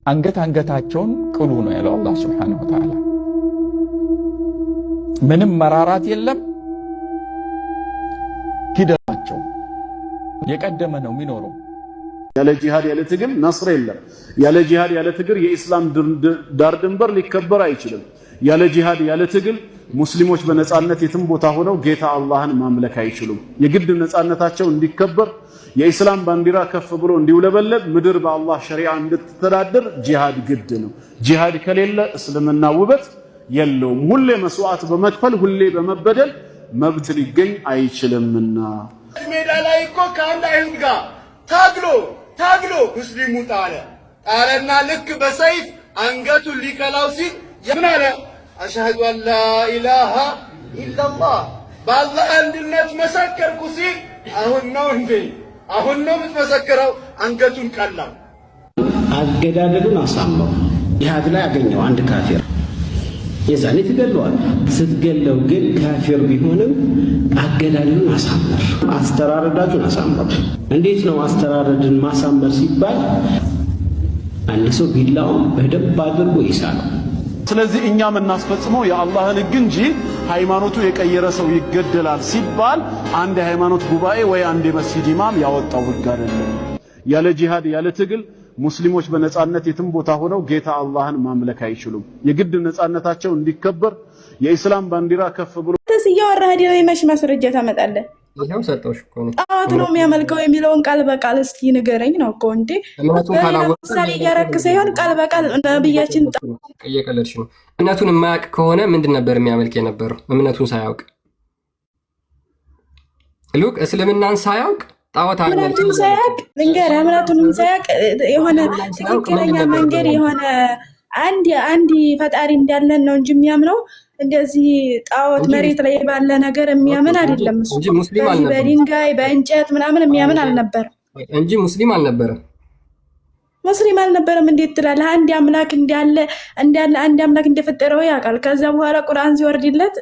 አንገታቸውን ቅሉ ነው ያለው አላህ Subhanahu Wa Ta'ala። ምንም መራራት የለም። ሂደታቸው የቀደመ ነው የሚኖረው። ያለ ጂሃድ ያለ ትግል ነስር የለም። ያለ ጂሃድ ያለ ትግል የኢስላም ዳር ድንበር ሊከበር አይችልም። ያለ ጂሃድ ያለ ትግል ሙስሊሞች በነጻነት የትም ቦታ ሆነው ጌታ አላህን ማምለክ አይችሉም። የግድ ነጻነታቸው እንዲከበር የኢስላም ባንዲራ ከፍ ብሎ እንዲውለበለብ ምድር በአላህ ሸሪዓ እንድትተዳደር ጂሃድ ግድ ነው። ጂሃድ ከሌለ እስልምና ውበት የለውም። ሁሌ መስዋዕት በመክፈል ሁሌ በመበደል መብት ሊገኝ አይችልምና ሜዳ ላይ እኮ ከአንድ አይሁድ ጋር ታግሎ ሙስሊሙ ጣለና ልክ በሰይፍ አንገቱን ሊቀላው ሲል ምን አለ? አሽሀዱ አን ላ ኢላሃ ኢላላህ በአላህ አንድነት መሰከርኩ ሲል አሁን ነው የምትመሰክረው? አንገቱን ቀላው። አገዳደሉን አሳመው ጂሃድ ላይ ያገኘው አንድ ካፊር የዛኔ ትገለዋል። ስትገለው ግን ካፊር ቢሆንም አገዳደሉን አሳመር፣ አስተራረዳችሁን አሳመር። እንዴት ነው አስተራረድን ማሳመር ሲባል? አንድ ሰው ቢላውን በደንብ አድርጎ ይሳለው። ስለዚህ እኛ የምናስፈጽመው የአላህን ሕግ እንጂ ሃይማኖቱ የቀየረ ሰው ይገደላል ሲባል አንድ የሃይማኖት ጉባኤ ወይ አንድ የመስጂድ ኢማም ያወጣው ሕግ አይደለም። ያለ ጂሃድ ያለ ትግል ሙስሊሞች በነጻነት የትም ቦታ ሆነው ጌታ አላህን ማምለክ አይችሉም። የግድ ነጻነታቸው እንዲከበር የኢስላም ባንዲራ ከፍ ብሎ እያወራህ አይደል? መች ማስረጃ ታመጣለህ? ይሄው ሰጠውሽ እኮ ነው። ጣዖት ነው የሚያመልከው የሚለውን ቃል በቃል እስኪ ንገረኝ ነው እኮ እንዴ። ምሳሌ እያረክ ሳይሆን ቃል በቃል ነብያችን እየቀለድሽ ነው። እምነቱን የማያውቅ ከሆነ ምንድን ነበር የሚያመልክ የነበረው? እምነቱን ሳያውቅ ሉክ እስልምናን ሳያውቅ ጣዖት እምነቱን ሳያውቅ ልንገርህ፣ እምነቱንም ሳያውቅ የሆነ ትክክለኛ መንገድ የሆነ አንድ ፈጣሪ እንዳለን ነው እንጂ የሚያምነው እንደዚህ ጣዖት መሬት ላይ ባለ ነገር የሚያምን አይደለም። እሱ በድንጋይ በእንጨት ምናምን የሚያምን አልነበረም እንጂ ሙስሊም አልነበረም። ሙስሊም አልነበረም እንዴት ትላለህ? አንድ አምላክ እንዳለ አንድ አምላክ እንደፈጠረው ያውቃል። ከዛ በኋላ ቁርአን ሲወርድለት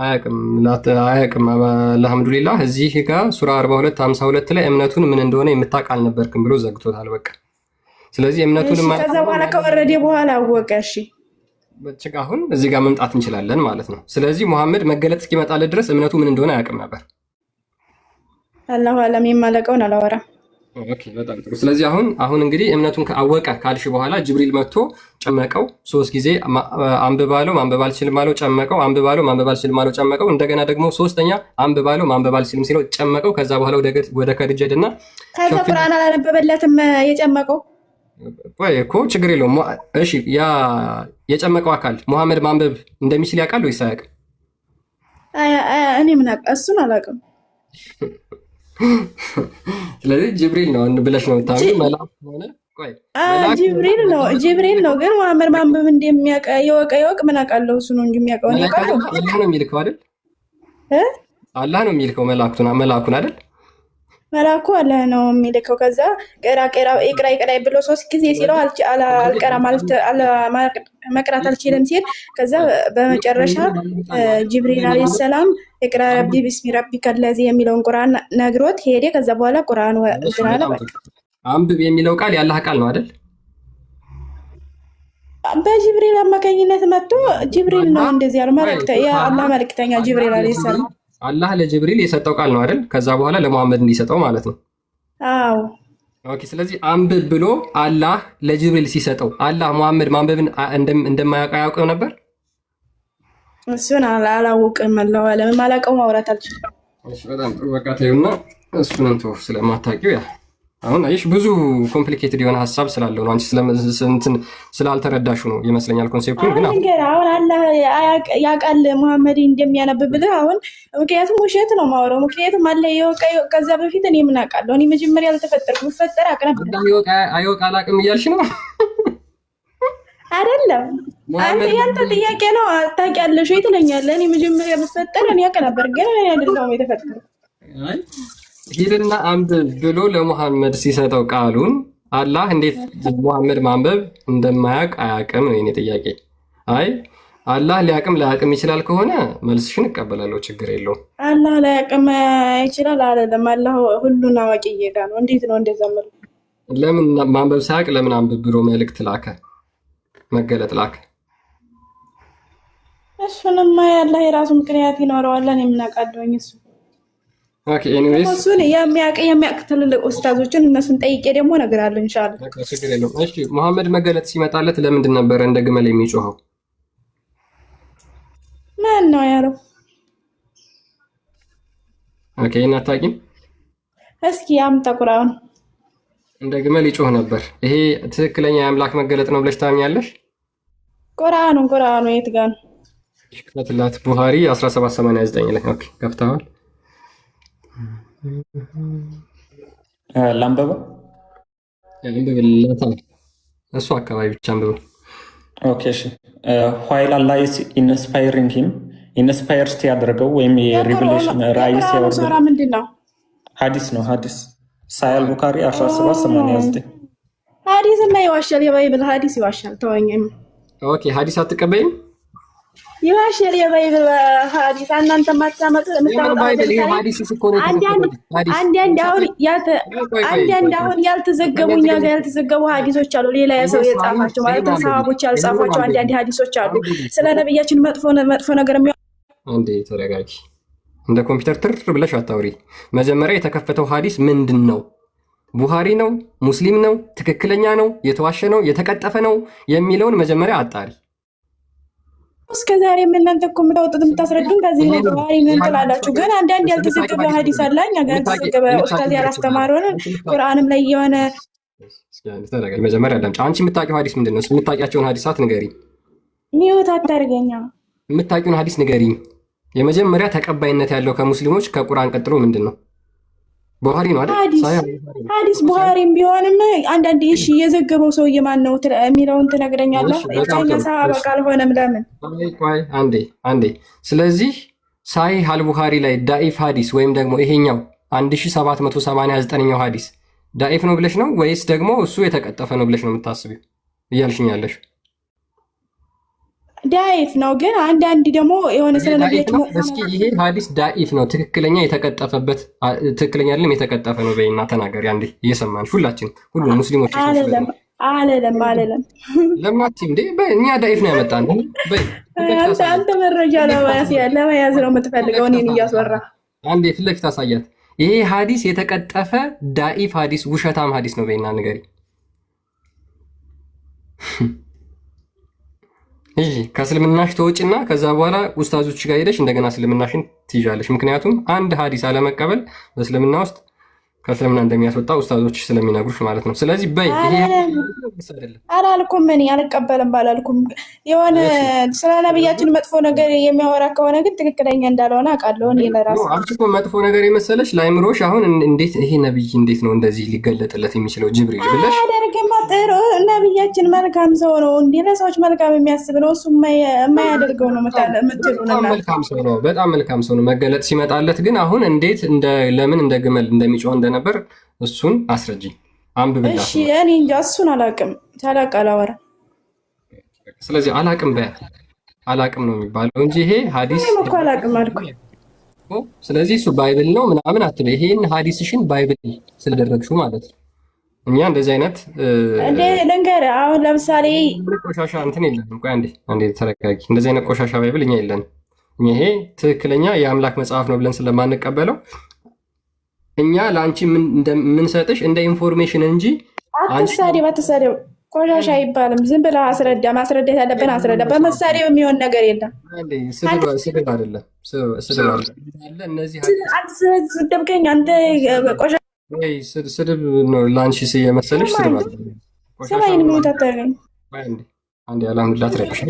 አያውቅም። አልሐምዱሊላህ እዚህ ጋር ሱራ 42 52 ላይ እምነቱን ምን እንደሆነ የምታውቅ አልነበርክም ብሎ ዘግቶታል። በቃ ስለዚህ እምነቱን ከዛ በኋላ ከወረደ በኋላ አወቀ። እሺ በጭቃ አሁን እዚህ ጋር መምጣት እንችላለን ማለት ነው። ስለዚህ ሙሐመድ መገለጥ እስኪመጣለት ድረስ እምነቱ ምን እንደሆነ አያውቅም ነበር። አላሁ አለም የማለቀውን አላወራም። ኦኬ በጣም ጥሩ። ስለዚህ አሁን እንግዲህ እምነቱን ካወቀ ካልሽ በኋላ ጅብሪል መጥቶ ጨመቀው። 3 ጊዜ አንብባለው ማንበብ አልችልም አለው፣ ጨመቀው። አንብባለው ማንበብ አልችልም አለው፣ ጨመቀው። እንደገና ደግሞ 3ኛ አንብባለው ማንበብ አልችልም ሲለው ጨመቀው። ከዛ በኋላ ወደ ከድጃ ሄደና ከዛ ቁርአን አላነበበለትም የጨመቀው ወይ እኮ ችግር የለውም። እሺ ያ የጨመቀው አካል ሙሐመድ ማንበብ እንደሚችል ያውቃል ወይስ አያውቅም? እኔ ምን አውቃ? እሱን አላውቅም። ስለዚህ ጅብሪል ነው ብለሽ ነው ታውቂ? መልአክ ሆነ ቆይ ጅብሪል ነው። ግን ሙሐመድ ማንበብ እንደሚያውቅ ይወቅ ምን አውቃለሁ? እሱ ነው እንጂ የሚያውቀው ነው። አላህ ነው የሚልከው አይደል? አላህ ነው የሚልከው መልአኩን አይደል? መላኩ አላህ ነው የሚልከው። ከዛ ቅራ ብሎ 3 ጊዜ ሲለው አልቀራም መቅራት አልችልም ሲል ከዛ በመጨረሻ ጅብሪል አለይሂ ሰላም እቅራ ረቢ ቢስሚ ረቢከ ለዚ የሚለውን ቁርአን ነግሮት ሄደ። ከዛ በኋላ ቁርአን ወጥራለ። አንብብ የሚለው ቃል ያላህ ቃል ነው አይደል? በጅብሪል አማካኝነት መጥቶ ጅብሪል ነው እንደዚህ ያለው የአላህ መልእክተኛ ጅብሪል አለይሂ ሰላም አላህ ለጅብሪል የሰጠው ቃል ነው አይደል? ከዛ በኋላ ለሙሐመድ እንዲሰጠው ማለት ነው። አዎ ኦኬ። ስለዚህ አንብብ ብሎ አላህ ለጅብሪል ሲሰጠው አላህ ሙሐመድ ማንበብን እንደማያውቅ ያውቀው ነበር። እሱን አላውቅም አላህ አለም ማላውቀው ማውራት አልችልም። እሺ በጣም ጥሩ። በቃ ተይውና እሱን እንተው ስለማታውቂው ያ አሁን አይሽ ብዙ ኮምፕሊኬትድ የሆነ ሐሳብ ስላለው ነው። አንቺ ስላልተረዳሹ ነው ይመስለኛል ኮንሴፕቱን። ግን አሁን አላህ ያውቃል ሙሐመድ እንደሚያነብብልህ አሁን ምክንያቱም ውሸት ነው ማወራው። ምክንያቱም አላህ ይወቀ ከዛ በፊት እኔ ምን አውቃለሁ? እኔ መጀመሪያ አልተፈጠርኩም ፈጠረ አቅነብ አይወቅ አላውቅም እያልሽ ነው አይደለም? አንተ ያንተ ጥያቄ ነው። ታውቂያለሽ ወይ ትለኛለህ። እኔ መጀመሪያ ብፈጠር እኔ አውቅ ነበር፣ ግን እኔ አይደለሁም የተፈጠርኩት። ሂድና አንብብ ብሎ ለሙሐመድ ሲሰጠው ቃሉን አላህ እንዴት ሙሐመድ ማንበብ እንደማያውቅ አያውቅም ነው የኔ ጥያቄ። አይ አላህ ሊያውቅም ይችላል ከሆነ መልስሽን እቀበላለሁ፣ ችግር የለውም። አላህ ሊያውቅም ይችላል አይደለም? አላህ ሁሉን አዋቂ ጌታ ነው። እንዴት ነው እንደዛ ማለት? ለምን ማንበብ ሳያውቅ ለምን አንብብ ብሎ መልእክት ላከ? መገለጥ ላከ? እሱንማ ያለ የራሱ ምክንያት ይኖረዋል። እኔ ምን አውቃለሁኝ እሱ። ኦኬ ኤኒዌይስ እሱን የሚያውቅ ትልልቅ ኡስታዞችን እነሱን ጠይቄ ደግሞ እነግራለሁ ኢንሻአላህ። ችግር የለውም። እሺ መሐመድ መገለጥ ሲመጣለት ለምንድን ነበረ እንደ ግመል የሚጮኸው? ማን ነው ያለው? ኦኬ እናታቂም እስኪ አምጣ ቁርአን። እንደ ግመል ይጮህ ነበር። ይሄ ትክክለኛ የአምላክ መገለጥ ነው ብለሽ ታምኛለሽ? ቁርአኑ የት ጋር ነው? ክፈትላት። ቡሃሪ 1789 ላይ። ኦኬ ከፍተዋል። ላንበበው? አንብብለታ። እሱ አካባቢ ብቻ አንብበው። ኦኬ እሺ። while Allah is inspiring him ኢንስፓየር ያደረገው ወይም የሪቪሌሽን ራእይ ሲያወርድ ምንድነው? ሐዲስ ነው። ሐዲስ ሳሂህ ቡኻሪ 1789 ሐዲስ እና ይዋሻል። የባይብል ሐዲስ ይዋሻል። ተወኝም። ኦኬ ሐዲስ አትቀበይም? ይዋሻል የባይብል ሐዲስ። እናንተ ማታመጡ አንዳንድ አሁን ያልተዘገቡ እኛ ጋር ያልተዘገቡ ሐዲሶች አሉ። ሌላ ሰው የጻፋቸው ማለት ሰሃቦች ያልጻፏቸው አንዳንድ ሐዲሶች አሉ። ስለ ነብያችን መጥፎ ነገር አንዴ ተረጋጊ። እንደ ኮምፒውተር ትር ብለሽ አታውሪ። መጀመሪያ የተከፈተው ሐዲስ ምንድን ነው? ቡሃሪ ነው? ሙስሊም ነው? ትክክለኛ ነው? የተዋሸ ነው? የተቀጠፈ ነው የሚለውን መጀመሪያ አጣሪ። እስከዛሬ እናንተ እኮ የምታወጡት የምታስረዱን ከዚህ ነው። ቡሃሪ ምን ትላላችሁ? ግን አንዳንድ ያልተዘገበ ሐዲስ አለ። እኛ ጋር ያልተዘገበ ኡስታዝ ያላስተማሩን ቁርአንም ላይ የሆነ ተረጋጊ። መጀመሪያ አዳምጪ። አንቺ የምታውቂው ሐዲስ ምንድን ነው? የምታውቂያቸውን ሐዲሳት ንገሪኝ። ሚውት አታርገኛ። የምታውቂውን ሐዲስ ንገሪኝ። የመጀመሪያ ተቀባይነት ያለው ከሙስሊሞች ከቁርአን ቀጥሎ ምንድን ነው? ቡሃሪ ነው አይደል? ሐዲስ ቡሃሪም ቢሆንም አንዳንዴ እሺ የዘገበው ሰውዬ ማን ነው የሚለውን ትነግረኛለህ። ከኛ ሰሃባ ካልሆነም ለምን? ቆይ አንዴ። ስለዚህ ሳሂህ አልቡኻሪ ላይ ዳኢፍ ሐዲስ ወይም ደግሞ ይሄኛው 1789ኛው ሐዲስ ዳኢፍ ነው ብለሽ ነው ወይስ ደግሞ እሱ የተቀጠፈ ነው ብለሽ ነው የምታስቢው እያልሽኝ ያለሽ? ዳኢፍ ነው ግን አንዳንድ ደግሞ የሆነ ስለነብያችን እስኪ ይሄ ሐዲስ ዳኢፍ ነው ትክክለኛ የተቀጠፈበት ትክክለኛ አይደለም የተቀጠፈ ነው በይና ተናገሪ። አንዴ እየሰማንሽ ሁሉ ሙስሊሞች አለለም ለማቲ እንዴ በእኛ ዳኢፍ ነው ያመጣን በይ አንተ መረጃ ለመያዝ ነው የምትፈልገው እኔን እያስወራ አንዴ ፊት ለፊት አሳያት። ይሄ ሐዲስ የተቀጠፈ ዳኢፍ ሐዲስ ውሸታም ሐዲስ ነው በይና ንገሪ። እሺ ከእስልምናሽ ተወጪና ከዛ በኋላ ኡስታዞች ጋር ሄደሽ እንደገና እስልምናሽን ትይዣለሽ። ምክንያቱም አንድ ሐዲስ አለመቀበል በእስልምና ውስጥ ከእስልምና እንደሚያስወጣ ኡስታዞች ስለሚነግሩሽ ማለት ነው። ስለዚህ በይ ይሄ አላልኩም፣ እኔ አልቀበልም ባላልኩም የሆነ ስለ ነብያችን መጥፎ ነገር የሚያወራ ከሆነ ግን ትክክለኛ እንዳልሆነ አውቃለሁ። እኔ ለራሴ አንቺ እኮ መጥፎ ነገር የመሰለሽ ላይምሮሽ አሁን እንዴት ይሄ ነብይ እንዴት ነው እንደዚህ ሊገለጥለት የሚችለው ጅብሪል ብለሽ አደረገማ። ጥሩ ነብያችን መልካም ሰው ነው እንዴ? ለሰዎች መልካም የሚያስብ ነው። እሱ የማያደርገው ነው የምትሉና መልካም ሰው ነው፣ በጣም መልካም ሰው ነው። መገለጥ ሲመጣለት ግን አሁን እንዴት ለምን እንደ ግመል እንደሚጮህ እንደነበር እሱን አስረጅኝ። አንብብላት። እሺ እኔ እንጃ እሱን አላውቅም። ታላቅ አላወራ። ስለዚህ አላውቅም አላውቅም ነው የሚባለው እንጂ ይሄ ሐዲስ እኮ አላውቅም አልኩ። ስለዚህ እሱ ባይብል ነው ምናምን አትበይ። ይሄን ሐዲስሽን ባይብል ስለደረግሽው ማለት ነው። እኛ እንደዚህ አይነት ልንገርህ፣ አሁን ለምሳሌ ቆሻሻ እንትን የለንም። ቆይ አንዴ ተረጋጊ። እንደዚህ አይነት ቆሻሻ ባይብል እኛ የለንም። ይሄ ትክክለኛ የአምላክ መጽሐፍ ነው ብለን ስለማንቀበለው እኛ ለአንቺ የምንሰጥሽ እንደ ኢንፎርሜሽን እንጂ አትሳደብ። ቆሻሻ አይባልም። ዝም ብለህ አስረዳ። ማስረዳት ያለብን አስረዳ። በመሳደብ የሚሆን ነገር የለም። ስድብ አይደለም። ስደብከኝ አንተ ስድብ ነው ለአንቺ የመሰለሽ ስድብ አለ። ሰማይን ሚወት አታርገኝ። አንዴ አልሐምዱሊላህ ትረብሽ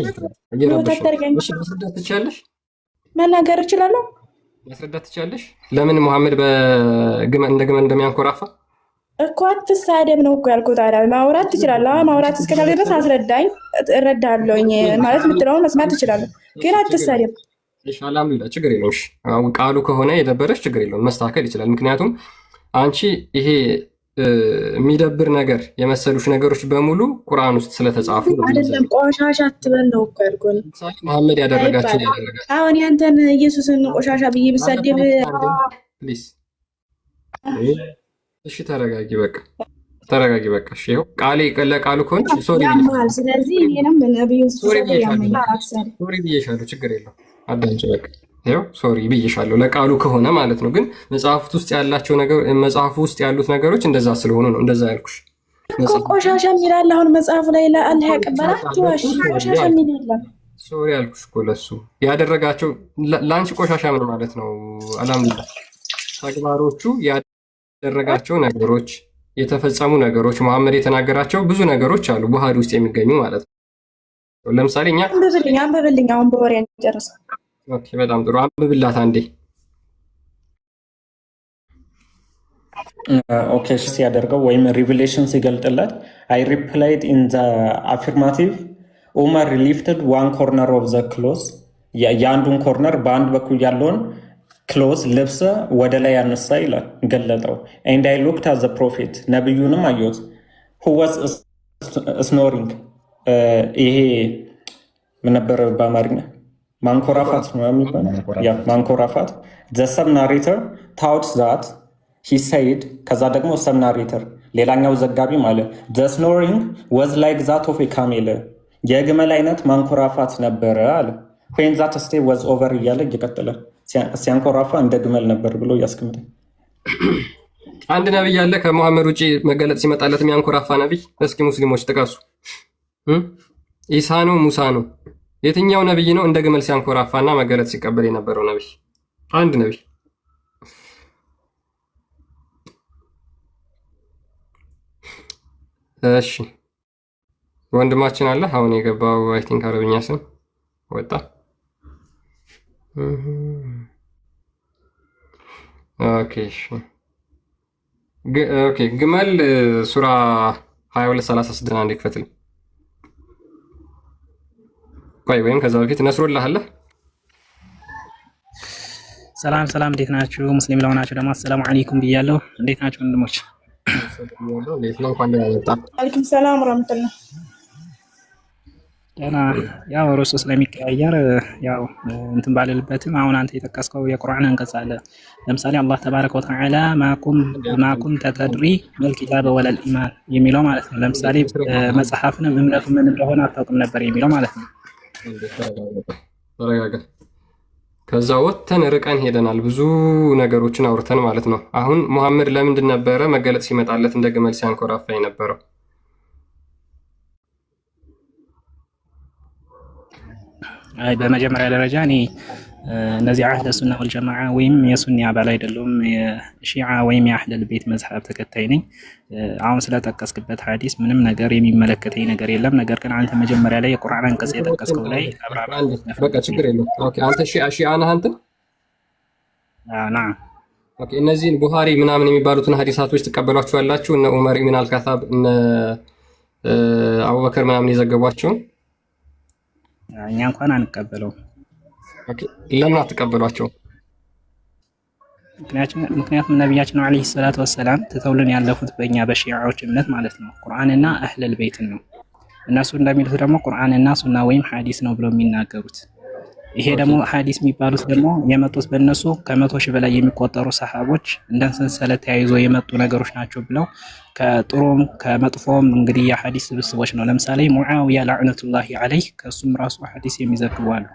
ማስረዳት ትችያለሽ። መናገር እችላለሁ። ማስረዳት ትችያለሽ። ለምን መሐመድ እንደ ግመል እንደሚያንኮራፋ እኮ አትሳደብ ነው እኮ ያልኩት። ታዲያ ማውራት ትችላለህ። ማውራት እስከቻለ ድረስ አስረዳኝ፣ እረዳለሁኝ ማለት የምትለውን መስማት ትችላለህ፣ ግን አትሳደብ። አልሐምዱሊላህ ችግር የለውም። ቃሉ ከሆነ የደበረሽ ችግር የለውም፣ መስተካከል ይችላል። ምክንያቱም አንቺ ይሄ የሚደብር ነገር የመሰሉሽ ነገሮች በሙሉ ቁርአን ውስጥ ስለተጻፉ አይደለም። ቆሻሻ አትበል ነው እኮ ያልኩህ። መሐመድ ያደረጋችሁ አሁን ያንተን ኢየሱስን ቆሻሻ ብዬ ብሳደብ ፕሊዝ። እሺ ተረጋጊ፣ በቃ ተረጋጊ በቃ። እሺ ይኸው ቃሌ ለቃሉ ከሆንሽ ሶሪ ያማል። ስለዚህ እኔንም ነብዩ ሶሪ ሰለላሁ ብዬሻለሁ፣ ችግር የለውም አዳንጭ በቃ። ይኸው ሶሪ ብዬሻለሁ ለቃሉ ከሆነ ማለት ነው። ግን መጽሐፉት ውስጥ ያላቸው ነገር መጽሐፉ ውስጥ ያሉት ነገሮች እንደዛ ስለሆኑ ነው እንደዛ ያልኩሽ። ቆሻሻ የሚላል አሁን መጽሐፉ ላይ ለአላህ ያቀበላችሁ ቆሻሻ የሚል የለም። ሶሪ ያልኩሽ እኮ ለሱ ያደረጋቸው ለአንቺ ቆሻሻ ምን ማለት ነው? አልሐምዱሊላህ ተግባሮቹ ያደረጋቸው ነገሮች የተፈጸሙ ነገሮች መሐመድ የተናገራቸው ብዙ ነገሮች አሉ ቡሃሪ ውስጥ የሚገኙ ማለት ነው። ለምሳሌ እኛ አንብብልኝ አሁን በወሬ እንጨርሰው። ኦኬ በጣም ጥሩ አንብብላት አንዴ። ኦኬ ሲያደርገው ወይም ሪቪሌሽን ሲገልጥለት አይ ሪፕላይድ ኢን ዘ አፊርማቲቭ ኡመር ሊፍትድ ዋን ኮርነር ኦፍ ዘ ክሎዝ የአንዱን ኮርነር በአንድ በኩል ያለውን ክሎዝ ልብስ ወደ ላይ ያነሳ ይላል ገለጠው። ኤንድ አይ ሉክድ አት ዘ ፕሮፌት ነቢዩንም አየሁት ሁ ዋዝ ስኖሪንግ ይሄ ምን ነበር በአማርኛ ማንኮራፋት ነው የሚባለው ማንኮራፋት ዘ ሰብ ናሬተር ታውት ዛት ሂ ሰይድ ከዛ ደግሞ ሰብ ናሬተር ሌላኛው ዘጋቢ ማለት ዘ ስኖሪንግ ዋዝ ላይክ ዛት ኦፍ ኤ ካሜል የግመል አይነት ማንኮራፋት ነበረ አለ። ዌን ዛት ስቴይ ዋዝ ኦቨር እያለ እየቀጠለ ሲያንኮራፋ እንደ ግመል ነበር ብሎ ያስቀምጣል። አንድ ነብይ አለ ከመሐመድ ውጪ መገለጥ ሲመጣለት የሚያንኮራፋ ነብይ? እስኪ ሙስሊሞች ጥቀሱ። ኢሳ ነው ሙሳ ነው? የትኛው ነብይ ነው እንደ ግመል ሲያንኮራፋና መገለጥ ሲቀበል የነበረው ነብይ? አንድ ነብይ እሺ ወንድማችን አለ አሁን የገባው አይ ቲንክ አረብኛ ስም ወጣ። ኦኬ ኦኬ ግመል ሱራ 22:36 አንድ ይክፈትልኝ። ቆይ ወይም ከዛ በፊት ነስሩላህ አለ። ሰላም እንዴት ናችሁ? ሙስሊም ለሆናችሁ ደግሞ አሰላሙ አለይኩም ብያለሁ። እንዴት ናችሁ ወንድሞች? አለይኩም ሰላም ወራህመቱላህ። ደህና ያው ርዕሱ ስለሚቀያየር ያው እንትን ባልልበትም አሁን አንተ የጠቀስከው የቁርአን አንቀጽ አለ። ለምሳሌ አላህ ተባረከ ወተዓላ ማኩም ተተድሪ መልኪታበ ወለል ኢማን የሚለው ማለት ነው። ለምሳሌ መጽሐፍንም እምነቱ ምን እንደሆነ አታውቅም ነበር የሚለው ማለት ነው። ተረጋጋ። ከዛ ወጥተን ርቀን ሄደናል፣ ብዙ ነገሮችን አውርተን ማለት ነው። አሁን ሙሐመድ ለምንድን ነበረ መገለጥ ሲመጣለት እንደ ግመል ሲያንኮራፋ የነበረው? አይ በመጀመሪያ ደረጃ እኔ እነዚህ አህለ ሱና ወልጀማዓ ወይም የሱኒ አባል አይደሉም፣ የሺዓ ወይም የአህለል ቤት መዝሀብ ተከታይ ነኝ። አሁን ስለጠቀስክበት ሐዲስ ምንም ነገር የሚመለከተኝ ነገር የለም። ነገር ግን አንተ መጀመሪያ ላይ የቁርአን አንቀጽ የጠቀስከው ላይ አብራራ። በቃ ችግር የለውም። ኦኬ አንተ ሺዓ ነህ አንተ? ናም። ኦኬ እነዚህን ቡሃሪ ምናምን የሚባሉትን ሐዲሳቶች ትቀበሏቸዋላችሁ? እነ ዑመር ኢብን አልካታብ እነ አቡበከር ምናምን የዘገቧቸውን እኛ እንኳን አንቀበለውም። ለምን አትቀበሏቸው? ምክንያቱም ነቢያችን አለይሂ ሰላቱ ወሰላም ትተውልን ያለፉት በእኛ በሺዓዎች እምነት ማለት ነው ቁርአንና አህለል ቤትን ነው። እነሱ እንደሚሉት ደግሞ ቁርአንና ሱና ወይም ሐዲስ ነው ብለው የሚናገሩት። ይሄ ደግሞ ሐዲስ የሚባሉት ደግሞ የመጡት በእነሱ ከ100 ሺህ በላይ የሚቆጠሩ ሰሃቦች እንደ ሰንሰለት ተያይዞ የመጡ ነገሮች ናቸው ብለው ከጥሩም ከመጥፎም እንግዲህ የሐዲስ ስብስቦች ነው። ለምሳሌ ሙዓዊያ ለዕነቱላሂ ዐለይህ ከሱም ራሱ ሐዲስ የሚዘግቡ አሉ።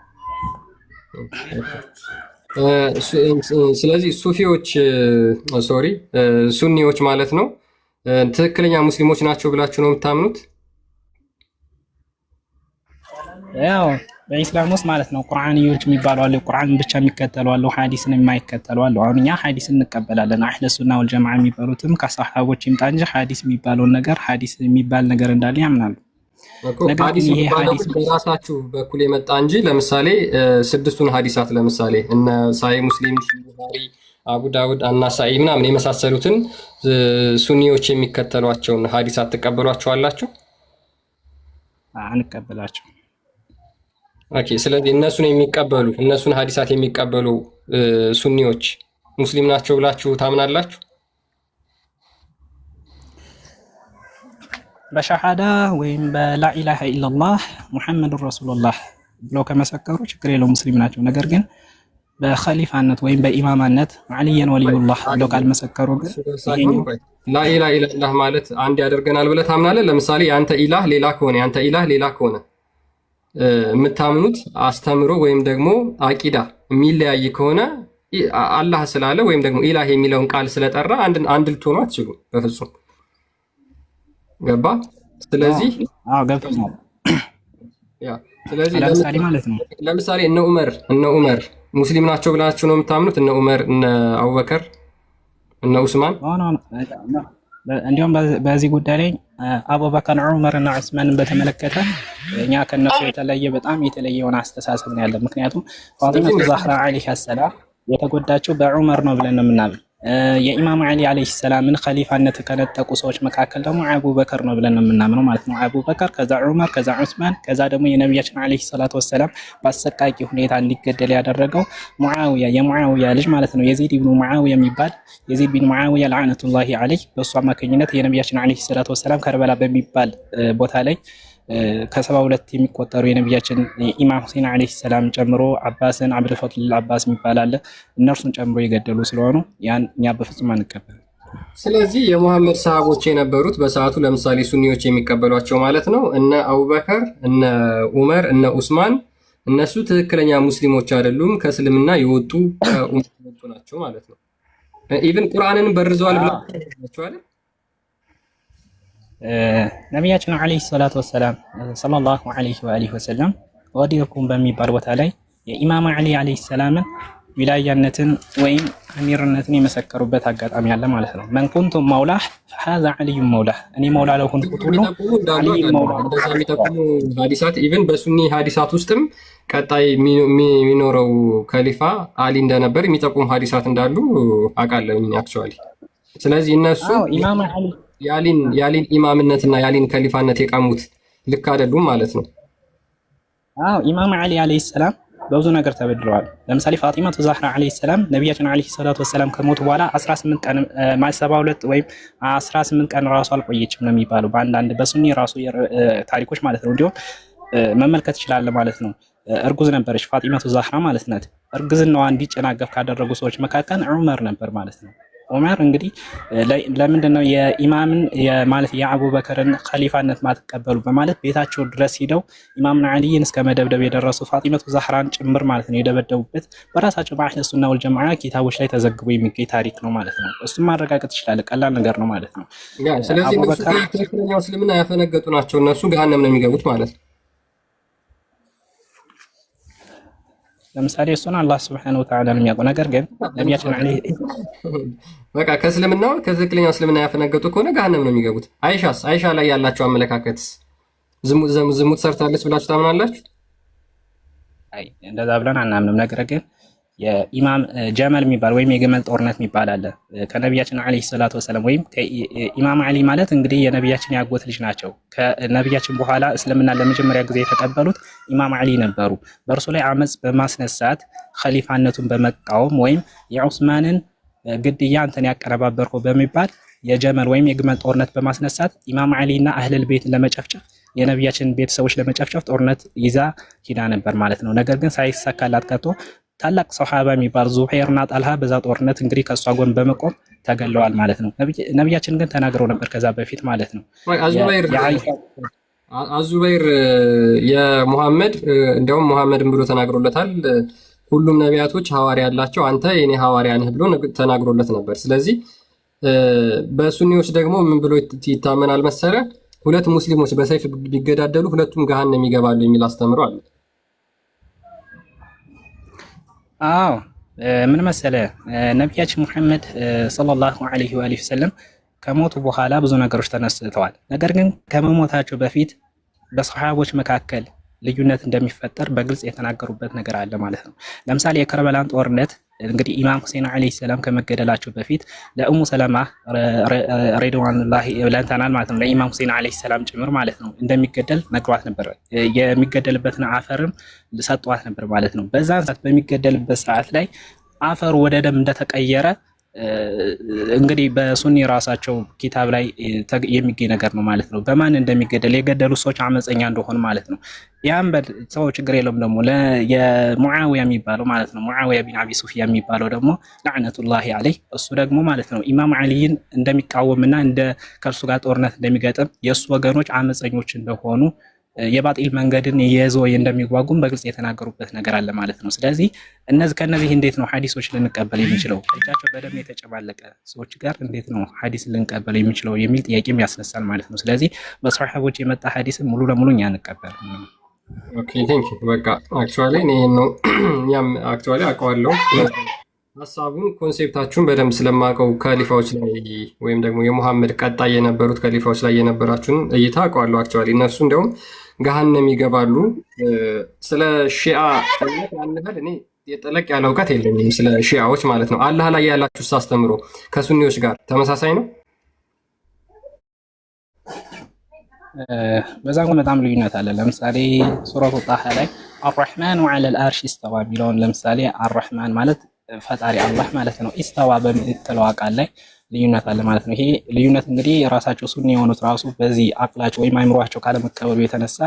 ስለዚህ ሱፊዎች ሱኒዎች ማለት ነው ትክክለኛ ሙስሊሞች ናቸው ብላችሁ ነው የምታምኑት? ያው በኢስላም ውስጥ ማለት ነው ቁርአንዮች የሚባሉ አሉ፣ ቁርአን ብቻ የሚከተሉ አሉ፣ ሐዲስን የማይከተሉ አሉ። አሁን እኛ ሐዲስን እንቀበላለን። አህለ ሱና ወልጀማዓ የሚባሉትም ከሰሃቦች ይምጣ እንጂ ሐዲስ የሚባለውን ነገር ሐዲስ የሚባል ነገር እንዳለ ያምናሉ። ሐዲስ በራሳችሁ በኩል የመጣ እንጂ ለምሳሌ 6ቱን ሐዲሳት ለምሳሌ እነ ሳሂህ ሙስሊም፣ ቡኻሪ፣ አቡ ዳውድ፣ አናሳኢ ምናምን የመሳሰሉትን ሱኒዎች የሚከተሏቸውን ሐዲሳት ትቀበሏቸዋላችሁ? አንቀበላቸው። ኦኬ ስለዚህ እነሱን ሐዲሳት የሚቀበሉ ሱኒዎች ሙስሊም ናቸው ብላችሁ ታምናላችሁ? በሸሃዳ ወይም በላኢላሃ ኢላላህ ሙሐመዱን ረሱሉላህ ብለው ከመሰከሩ ችግር የለው ሙስሊም ናቸው። ነገር ግን በኸሊፋነት ወይም በኢማማነት አልየን ወልዩላህ ብለው ካልመሰከሩ ግን ላኢላሃ ኢለላህ ማለት አንድ ያደርገናል ብለህ ታምናለህ? ለምሳሌ የአንተ ኢላህ ሌላ ከሆነ የምታምኑት አስተምሮ ወይም ደግሞ አቂዳ የሚለያይ ከሆነ አላህ ስላለ ወይም ደግሞ ኢላህ የሚለውን ቃል ስለጠራ አንድ ልትሆኑ አትችሉም በፍጹም። ገባ? ስለዚህ ገብቶኛል። ስለዚህ ለምሳሌ ማለት ነው ለምሳሌ እነ ዑመር ሙስሊም ናቸው ብላችሁ ነው የምታምኑት? እነ ዑመር፣ እነ አቡበከር፣ እነ ዑስማን? እንዲሁም በዚህ ጉዳይ ላይ አቡበከር፣ ዑመር እና ዑስማንን በተመለከተ እኛ ከነሱ በጣም የተለየ የሆነ አስተሳሰብ ነው ያለ። ምክንያቱም ፋጢማ ዛህራ አለይሃ ሰላም የተጎዳቸው በዑመር ነው ብለን ነው የምናምን። የኢማም አሊ አለይሂ ሰላምን ኸሊፋነት ከነጠቁ ሰዎች መካከል ደግሞ አቡበከር ነው ብለን ነው የምናምነው ማለት ነው። አቡበከር፣ ከዛ ዑመር፣ ከዛ ዑስማን፣ ከዛ ደግሞ የነቢያችን አለይሂ ሰላቱ ወሰላም በአሰቃቂ ሁኔታ እንዲገደል ያደረገው ሙዓዊያ፣ የሙዓዊያ ልጅ ማለት ነው። የዚድ ኢብኑ ሙዓዊያ የሚባል የዚድ ቢን ሙዓዊያ ለዓነቱላሂ አለይህ፣ በእሱ አማካኝነት የነቢያችን አለይሂ ሰላቱ ወሰላም ከርበላ በሚባል ቦታ ላይ ከ72 የሚቆጠሩ የነቢያችን ኢማም ሁሴን አለይሂ ሰላም ጨምሮ አባስን አብዱልፈድል አባስ የሚባል አለ፣ እነርሱን ጨምሮ የገደሉ ስለሆኑ ያን እኛ በፍጹም አንቀበል። ስለዚህ የሙሐመድ ሰሃቦች የነበሩት በሰዓቱ ለምሳሌ ሱኒዎች የሚቀበሏቸው ማለት ነው እነ አቡበከር፣ እነ ዑመር፣ እነ ዑስማን እነሱ ትክክለኛ ሙስሊሞች አይደሉም፣ ከእስልምና የወጡ ናቸው ማለት ነው። ኢቭን ቁርአንን በርዘዋል ብላችሁ አይደል? ነቢያችን አለይሂ ሰላቱ ወሰላም ሰለላሁ ዐለይሂ ወአሊሂ ወሰለም ወዲኩም በሚባል ቦታ ላይ የኢማም አሊ አለይሂ ሰላምን ዊላያነትን ወይም አሚርነትን የመሰከሩበት አጋጣሚ አለ ማለት ነው። መን ኩንቱም መውላህ ፈሃዛ አልዩ መውላህ፣ እኔ መውላ ለሆንኩት ሁሉ አልዩ መውላ። እንደዛ የሚጠቁሙ ሐዲሳት ኢቭን በሱኒ ሐዲሳት ውስጥም ቀጣይ የሚኖረው ከሊፋ አሊ እንደነበር የሚጠቁሙ ሐዲሳት እንዳሉ አውቃለሁ አክቹዋሊ። ስለዚህ እነሱ ኢማም አሊ ያሊን ኢማምነትና ያሊን ከሊፋነት የቃሙት ልክ አይደሉም ማለት ነው። ኢማም አሊ አለይሂ ሰላም በብዙ ነገር ተበድለዋል። ለምሳሌ ፋጢማ ዛህራ አለይሂ ሰላም ነቢያችን አለይሂ ሰላቱ ወሰላም ከሞቱ በኋላ 18 ቀን 72 ወይም 18 ቀን ራሱ አልቆየችም ነው የሚባለው በአንዳንድ በሱኒ ራሱ ታሪኮች ማለት ነው። እንዲሁም መመልከት ይችላል ማለት ነው። እርጉዝ ነበረች ፋጢማ ዛህራ ማለት ናት። እርግዝናዋ እንዲጨናገፍ ካደረጉ ሰዎች መካከል ዑመር ነበር ማለት ነው። ዑመር እንግዲህ ለምንድን ነው የኢማምን ማለት የአቡበከርን ኸሊፋነት ማትቀበሉ በማለት ቤታቸው ድረስ ሂደው ኢማም አሊን እስከ መደብደብ የደረሱ ፋጢመቱ ዛህራን ጭምር ማለት ነው የደበደቡበት በራሳቸው በአህለ ሱና ወል ጀማዓ ኪታቦች ላይ ተዘግቦ የሚገኝ ታሪክ ነው ማለት ነው። እሱም ማረጋገጥ ይችላል። ቀላል ነገር ነው ማለት ነው። ስለዚህ እነሱ ትክክለኛው እስልምና ያፈነገጡ ናቸው። እነሱ ገሃነም ነው የሚገቡት ማለት ነው። ለምሳሌ እሱን አላህ ሱብሓነሁ ወተዓላ ነው የሚያውቀው። ነገር ግን ነቢያችን አለይሂ በቃ ከእስልምናው ከትክክለኛው እስልምና ያፈነገጡ ከሆነ ገሃነም ነው የሚገቡት። አይሻ ላይ ያላቸው አመለካከት ዝሙት ሰርታለች ብላችሁ ታምናላችሁ? አይ እንደዛ ብለን አናምንም። ነገር ግን የኢማም ጀመል የሚባል ወይም የግመል ጦርነት የሚባል አለ ከነቢያችን አለይሂ ሰላቱ ወሰለም ወይም ኢማም አሊ ማለት እንግዲህ የነቢያችን ያጎት ልጅ ናቸው። ከነቢያችን በኋላ እስልምና ለመጀመሪያ ጊዜ የተቀበሉት ኢማም አሊ ነበሩ። በእርሱ ላይ አመፅ በማስነሳት ኸሊፋነቱን በመቃወም ወይም የዑስማንን ግድያ አንተን ያቀነባበርከው በሚባል የጀመል ወይም የግመል ጦርነት በማስነሳት ኢማም አሊና አህለል ቤትን ለመጨፍጨፍ የነቢያችን ቤተሰቦች ለመጨፍጨፍ ጦርነት ይዛ ሂዳ ነበር ማለት ነው። ነገር ግን ሳይሳካላት ቀርቶ ታላቅ ሰሃባ የሚባል ዙበይርና ጣልሃ በዛ ጦርነት እንግዲህ ከሷ ጎን በመቆም ተገለዋል ማለት ነው። ነቢያችን ግን ተናግረው ነበር ከዛ በፊት ማለት ነው። አዙበይር የሙሐመድ እንዲያውም ሙሐመድን ብሎ ተናግሮለታል። ሁሉም ነቢያቶች ሐዋርያ ያላቸው አንተ የኔ ሐዋርያ ነህ ብሎ ተናግሮለት ነበር። ስለዚህ በሱኒዎች ደግሞ ምን ብሎ ይታመናል መሰለ? ሁለት ሙስሊሞች በሰይፍ ቢገዳደሉ ሁለቱም ገሃነም ይገባሉ የሚል አስተምሮ አለ። አዎ ምን መሰለ ነቢያችን ሙሐመድ ሰለላሁ ዐለይሂ ወሰለም ከሞቱ በኋላ ብዙ ነገሮች ተነስተዋል። ነገር ግን ከመሞታቸው በፊት በሰሃቦች መካከል ልዩነት እንደሚፈጠር በግልጽ የተናገሩበት ነገር አለ ማለት ነው። ለምሳሌ የከርበላን ጦርነት እንግዲህ ኢማም ሁሴን ዐለይሂ ሰላም ከመገደላቸው በፊት ለኡሙ ሰለማ ረድዋኑላሂ ብለንተናል ማለት ነው። ለኢማም ሁሴን ዐለይሂ ሰላም ጭምር ማለት ነው እንደሚገደል ነግሯት ነበር። የሚገደልበትን አፈርም ሰጧት ነበር ማለት ነው። በዛን ሰዓት በሚገደልበት ሰዓት ላይ አፈሩ ወደ ደም እንደተቀየረ እንግዲህ በሱኒ ራሳቸው ኪታብ ላይ የሚገኝ ነገር ነው ማለት ነው። በማን እንደሚገደል የገደሉ ሰዎች አመፀኛ እንደሆኑ ማለት ነው። ያም ሰው ችግር የለውም። ደግሞ የሙዓዊያ የሚባለው ማለት ነው ሙዓዊያ ቢን አቢ ሱፊያን የሚባለው ደግሞ ለዕነቱላሂ ዐለይህ እሱ ደግሞ ማለት ነው ኢማም አሊይን እንደሚቃወምና ከእርሱ ጋር ጦርነት እንደሚገጥም የእሱ ወገኖች አመፀኞች እንደሆኑ የባጢል መንገድን የይዘው እንደሚጓጉም በግልጽ የተናገሩበት ነገር አለ ማለት ነው። ስለዚህ ከነዚህ እንዴት ነው ሐዲሶች ልንቀበል የምንችለው? እጃቸው በደም የተጨማለቀ ሰዎች ጋር እንዴት ነው ሐዲስ ልንቀበል የምንችለው የሚል ጥያቄም ያስነሳል ማለት ነው። ስለዚህ በሰሃቦች የመጣ ሐዲስን ሙሉ ለሙሉ እኛ አንቀበል። ኦኬ ቴንክ ዩ። በቃ አክቹአሊ እኔ ነው ያም አክቹአሊ አውቀዋለሁ ሐሳቡን ኮንሴፕታችሁን በደንብ ስለማውቀው ከሊፋዎች ላይ ወይም ደግሞ የሙሐመድ ቀጣይ የነበሩት ከሊፋዎች ላይ የነበራችሁን እይታ አውቀዋለሁ። አክቹአሊ እነሱ እንደውም ገሃነም ይገባሉ። ስለ ሺአ እምነት ያንህል እኔ የጠለቅ ያለ እውቀት የለኝም ስለ ሺአዎች ማለት ነው። አላህ ላይ ያላችሁ አስተምሮ ከሱኒዎች ጋር ተመሳሳይ ነው? በዛም በጣም ልዩነት አለ። ለምሳሌ ሱረቱ ጣሃ ላይ አርረሕማኑ ዐለል አርሽ ኢስተዋ የሚለውን ለምሳሌ አርረሕማን ማለት ፈጣሪ አላህ ማለት ነው። ኢስተዋ በምትለው ቃል ላይ ልዩነት አለ ማለት ነው። ይሄ ልዩነት እንግዲህ የራሳቸው ሱኒ የሆኑት ራሱ በዚህ አቅላቸው ወይም አይምሯቸው ካለመቀበሉ የተነሳ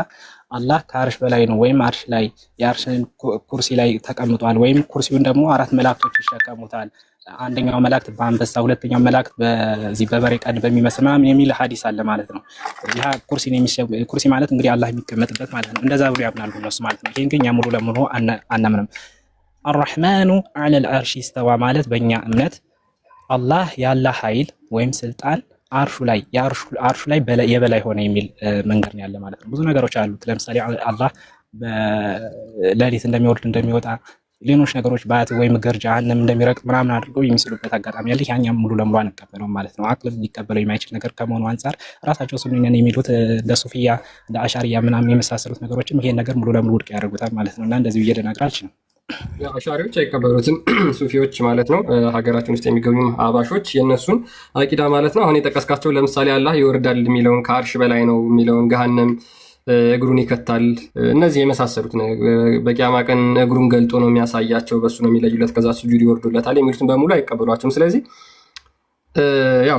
አላህ ከአርሽ በላይ ነው ወይም አርሽ ላይ የአርሽን ኩርሲ ላይ ተቀምጧል ወይም ኩርሲውን ደግሞ 4 መላእክቶች ይሸከሙታል፣ አንደኛው መላእክት በአንበሳ ሁለተኛው መላእክት በዚህ በበሬ ቀንድ በሚመስል ምናምን የሚል ሐዲስ አለ ማለት ነው። ይሄ ኩርሲ ማለት እንግዲህ አላህ የሚቀመጥበት ማለት ነው። እንደዛ ብሎ ያምናሉ እነሱ ማለት ነው። ይሄን ግን ሙሉ ለሙሉ አናምንም። አርረሕማኑ ዐለል አርሽ ኢስተዋ ማለት በእኛ እምነት አላህ ያለ ኃይል ወይም ስልጣን አርሹ ላይ የበላይ ሆነ የሚል መንገድ ነው ያለ ማለት ነው። ብዙ ነገሮች አሉት። ለምሳሌ አላህ በሌሊት እንደሚወርድ እንደሚወጣ፣ ሌሎች ነገሮች በአት ወይም ገር ጀሃነም እንደሚረግጥ ምናምን አድርገው የሚስሉበት አጋጣሚ ያለ። ያኛም ሙሉ ለሙሉ አንቀበለውም ማለት ነው። አቅል ሊቀበለው የማይችል ነገር ከመሆኑ አንጻር ራሳቸው ሱኒ ነን የሚሉት እንደ ሱፊያ እንደ አሻሪያ ምናምን የመሳሰሉት ነገሮችም ይሄን ነገር ሙሉ ለሙሉ ውድቅ ያደርጉታል ማለት ነው። እና እንደዚህ ብዬ ልነግርህ አልችልም። አሻሪዎች አይቀበሉትም፣ ሱፊዎች ማለት ነው። ሀገራችን ውስጥ የሚገኙ አባሾች የነሱን አቂዳ ማለት ነው። አሁን የጠቀስካቸው ለምሳሌ አላህ ይወርዳል የሚለውን ከአርሽ በላይ ነው የሚለውን ገሃነም እግሩን ይከታል፣ እነዚህ የመሳሰሉት በቂያማ ቀን እግሩን ገልጦ ነው የሚያሳያቸው፣ በሱ ነው የሚለዩለት፣ ከዛ ሱጁድ ይወርዱለታል የሚሉትን በሙሉ አይቀበሏቸውም። ስለዚህ ያው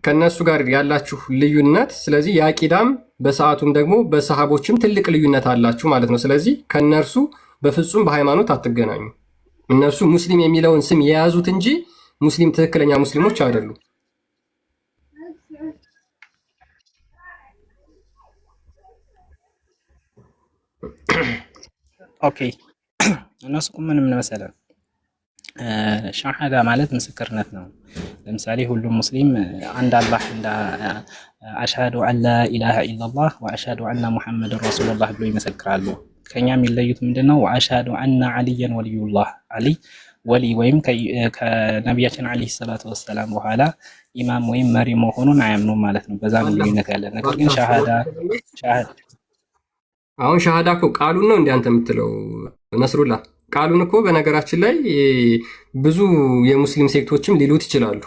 ከነሱ ጋር ያላችሁ ልዩነት፣ ስለዚህ የአቂዳም በሰዓቱም ደግሞ በሰሃቦችም ትልቅ ልዩነት አላችሁ ማለት ነው። ስለዚህ ከነርሱ በፍጹም በሃይማኖት አትገናኙ። እነሱ ሙስሊም የሚለውን ስም የያዙት እንጂ ሙስሊም ትክክለኛ ሙስሊሞች አይደሉም። ኦኬ እነሱ ምንም መሰለን ሻሃዳ ማለት ምስክርነት ነው። ለምሳሌ ሁሉም ሙስሊም አንድ አላህ እንደ አሽሃዱ አን ላ ኢላሃ ኢላላህ ወአሽሃዱ አነ ሙሐመድን ረሱሉላህ ብሎ ይመሰክራሉ። ከኛ የሚለዩት ምንድነው? ወአሽሃዱ አነ አልየን ወልዩላህ አሊ ወሊ ወይም ከነቢያችን አለይሂ ሰላቱ ወሰላም በኋላ ኢማም ወይም መሪ መሆኑን አያምኑም ማለት ነው። በዛ ነው ልዩነት ያለ። ነገር ግን ሻሃዳ አሁን ሻሃዳ እኮ ቃሉን ነው እንደ አንተ የምትለው ነስሩላ፣ ቃሉን እኮ በነገራችን ላይ ብዙ የሙስሊም ሴክቶችም ሊሉት ይችላሉ።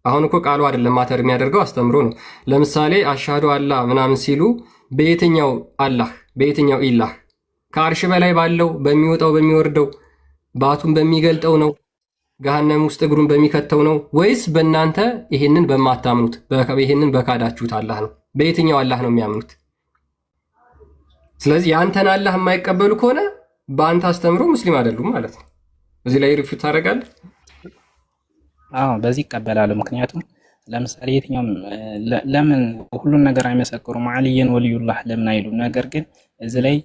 አሁን እኮ ቃሉ አይደለም ማተር የሚያደርገው አስተምሮ ነው። ለምሳሌ አሽሃዱ አላህ ምናምን ሲሉ በየትኛው አላህ በየትኛው ኢላህ ከአርሽ በላይ ባለው በሚወጣው በሚወርደው ባቱን በሚገልጠው ነው ገሃነም ውስጥ እግሩን በሚከተው ነው ወይስ በእናንተ ይሄንን በማታምኑት ይሄንን በካዳችሁት አላህ ነው? በየትኛው አላህ ነው የሚያምኑት? ስለዚህ የአንተን አላህ የማይቀበሉ ከሆነ በአንተ አስተምሮ ሙስሊም አይደሉም ማለት ነው። እዚህ ላይ ሪፊት ታደርጋለህ? አዎ በዚህ ይቀበላሉ። ምክንያቱም ለምሳሌ የትኛውም ለምን ሁሉን ነገር አይመሰክሩም? አልየን ወልዩላህ ለምን አይሉ? ነገር ግን እዚህ ላይ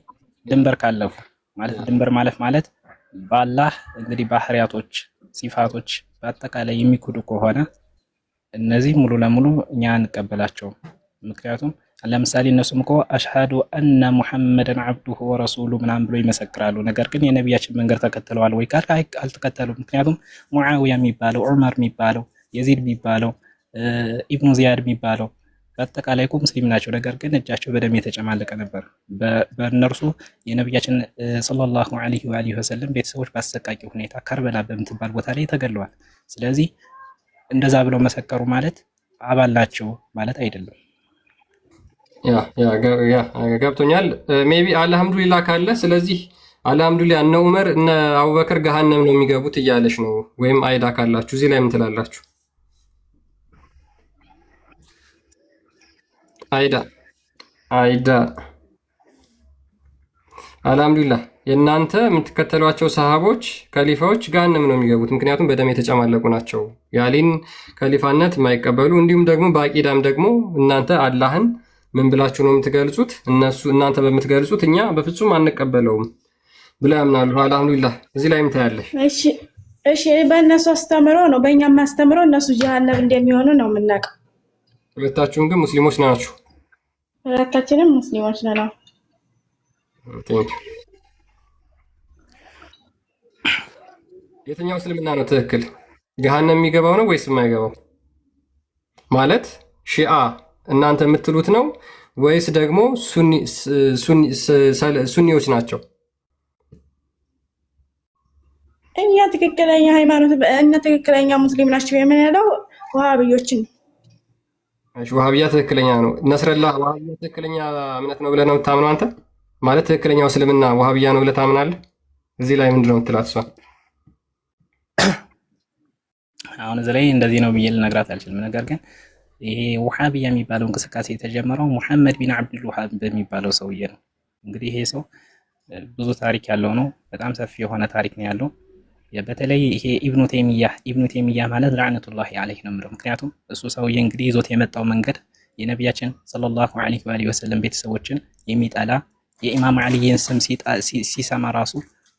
ድንበር ካለፉ ማለት ድንበር ማለፍ ማለት በአላህ እንግዲህ ባህሪያቶች፣ ሲፋቶች በአጠቃላይ የሚክዱ ከሆነ እነዚህ ሙሉ ለሙሉ እኛ አንቀበላቸውም። ምክንያቱም ለምሳሌ እነሱም እኮ አሽሃዱ አነ ሙሐመድን አብዱሁ ወረሱሉ ምናምን ብሎ ይመሰክራሉ። ነገር ግን የነቢያችን መንገድ ተከትለዋል ወይ ካል አልተከተሉም። ምክንያቱም ሙዓዊያ የሚባለው ዑመር የሚባለው የዚድ የሚባለው ኢብኑ ዚያድ የሚባለው በአጠቃላይ እኮ ሙስሊም ናቸው። ነገር ግን እጃቸው በደም የተጨማለቀ ነበር። በእነርሱ የነቢያችን ሰለላሁ ዐለይሂ ወአሊሂ ወሰለም ቤተሰቦች በአሰቃቂ ሁኔታ ከርበላ በምትባል ቦታ ላይ ተገድለዋል። ስለዚህ እንደዛ ብለው መሰከሩ ማለት አባል ናቸው ማለት አይደለም። ያ ገብቶኛል። ሜቢ አልሐምዱሊላህ ካለ ስለዚህ አልሐምዱሊላህ እነ ዑመር እነ አቡበከር ገሃነም ነው የሚገቡት እያለች ነው። ወይም አይዳ ካላችሁ እዚህ ላይ ምን ትላላችሁ? አይዳ አልሐምዱሊላህ የእናንተ የምትከተሏቸው ሰሃቦች ከሊፋዎች ገሃነም ነው የሚገቡት፣ ምክንያቱም በደም የተጨማለቁ ናቸው። የአሊን ከሊፋነት የማይቀበሉ እንዲሁም ደግሞ በአቂዳም ደግሞ እናንተ አላህን ምን ብላችሁ ነው የምትገልጹት? እናንተ በምትገልጹት እኛ በፍጹም አንቀበለውም ብለው ያምናሉ። አልሐምዱሊላህ እዚህ ላይ ምታያለሽ። እሺ በእነሱ አስተምሮ ነው በእኛ ማስተምሮ እነሱ ጀሃነም እንደሚሆኑ ነው የምናውቀው። ሁለታችሁም ግን ሙስሊሞች ናችሁ። ሁለታችንም ሙስሊሞች ነን። የትኛው እስልምና ነው ትክክል? ገሃነም የሚገባው ነው ወይስ የማይገባው? ማለት ሺአ እናንተ የምትሉት ነው ወይስ ደግሞ ሱኒዎች ናቸው? እኛ ትክክለኛ ሃይማኖት እኛ ትክክለኛ ሙስሊም ናቸው የምንለው ወሃቢዮችን። እሺ ወሃቢያ ትክክለኛ ነው። ነስረላህ ወሃቢያ ትክክለኛ እምነት ነው ብለህ ነው የምታምነው አንተ? ማለት ትክክለኛው እስልምና ወሃቢያ ነው ብለህ ታምናለህ? እዚህ ላይ ምንድን ነው የምትላት እሷ? አሁን እዚህ ላይ እንደዚህ ነው ብዬ ልነግራት አልችልም። ነገር ግን ይሄ ወሃቢያ የሚባለው እንቅስቃሴ የተጀመረው ሙሐመድ ቢን አብዱል ወሃብ በሚባለው ሰውዬ ነው። እንግዲህ ይሄ ሰው ብዙ ታሪክ ያለው ነው። በጣም ሰፊ የሆነ ታሪክ ነው ያለው። በተለይ ይሄ ኢብኑ ተይሚያ ማለት ለዕነቱላሂ ዐለይሂ ነው የምለው። ምክንያቱም እሱ ሰውዬ እንግዲህ ይዞት የመጣው መንገድ የነቢያችን ሰለላሁ ዐለይሂ ወሰለም ቤተሰቦችን የሚጠላ የኢማም አልይን ስም ሲሰማ ራሱ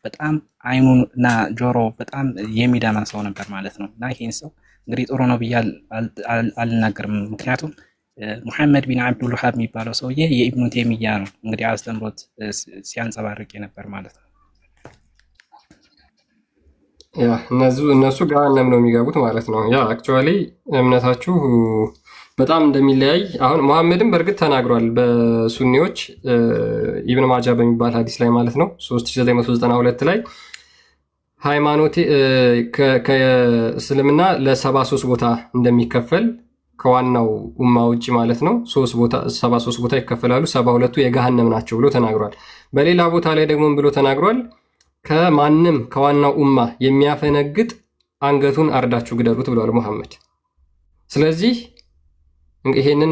በጣም አይኑና ጆሮ በጣም የሚደማ ሰው ነበር ማለት ነው። እና ይሄን ሰው እንግዲህ ጥሩ ነው ብዬ አልናገርም። ምክንያቱም ሙሐመድ ቢን አብዱል ወሃብ የሚባለው ሰውዬ የኢብኑ ተይሚያ ነው እንግዲህ አስተምሮት ሲያንጸባርቅ ነበር ማለት ነው። ያ እነሱ ገሃነም ነው የሚገቡት ማለት ነው። ያ አክቹዋሊ እምነታችሁ በጣም እንደሚለያይ አሁን መሐመድም በእርግጥ ተናግሯል በሱኒዎች ኢብን ማጃ በሚባል ሀዲስ ላይ ማለት ነው 3992 ላይ ሃይማኖቴ ከእስልምና ለ73 ቦታ እንደሚከፈል ከዋናው ኡማ ውጭ ማለት ነው 73 ቦታ ይከፈላሉ፣ 72ቱ የገሃነም ናቸው ብሎ ተናግሯል። በሌላ ቦታ ላይ ደግሞ ብሎ ተናግሯል ከማንም ከዋናው ኡማ የሚያፈነግጥ አንገቱን አርዳችሁ ግደሉት ብሏል መሐመድ። ስለዚህ ይሄንን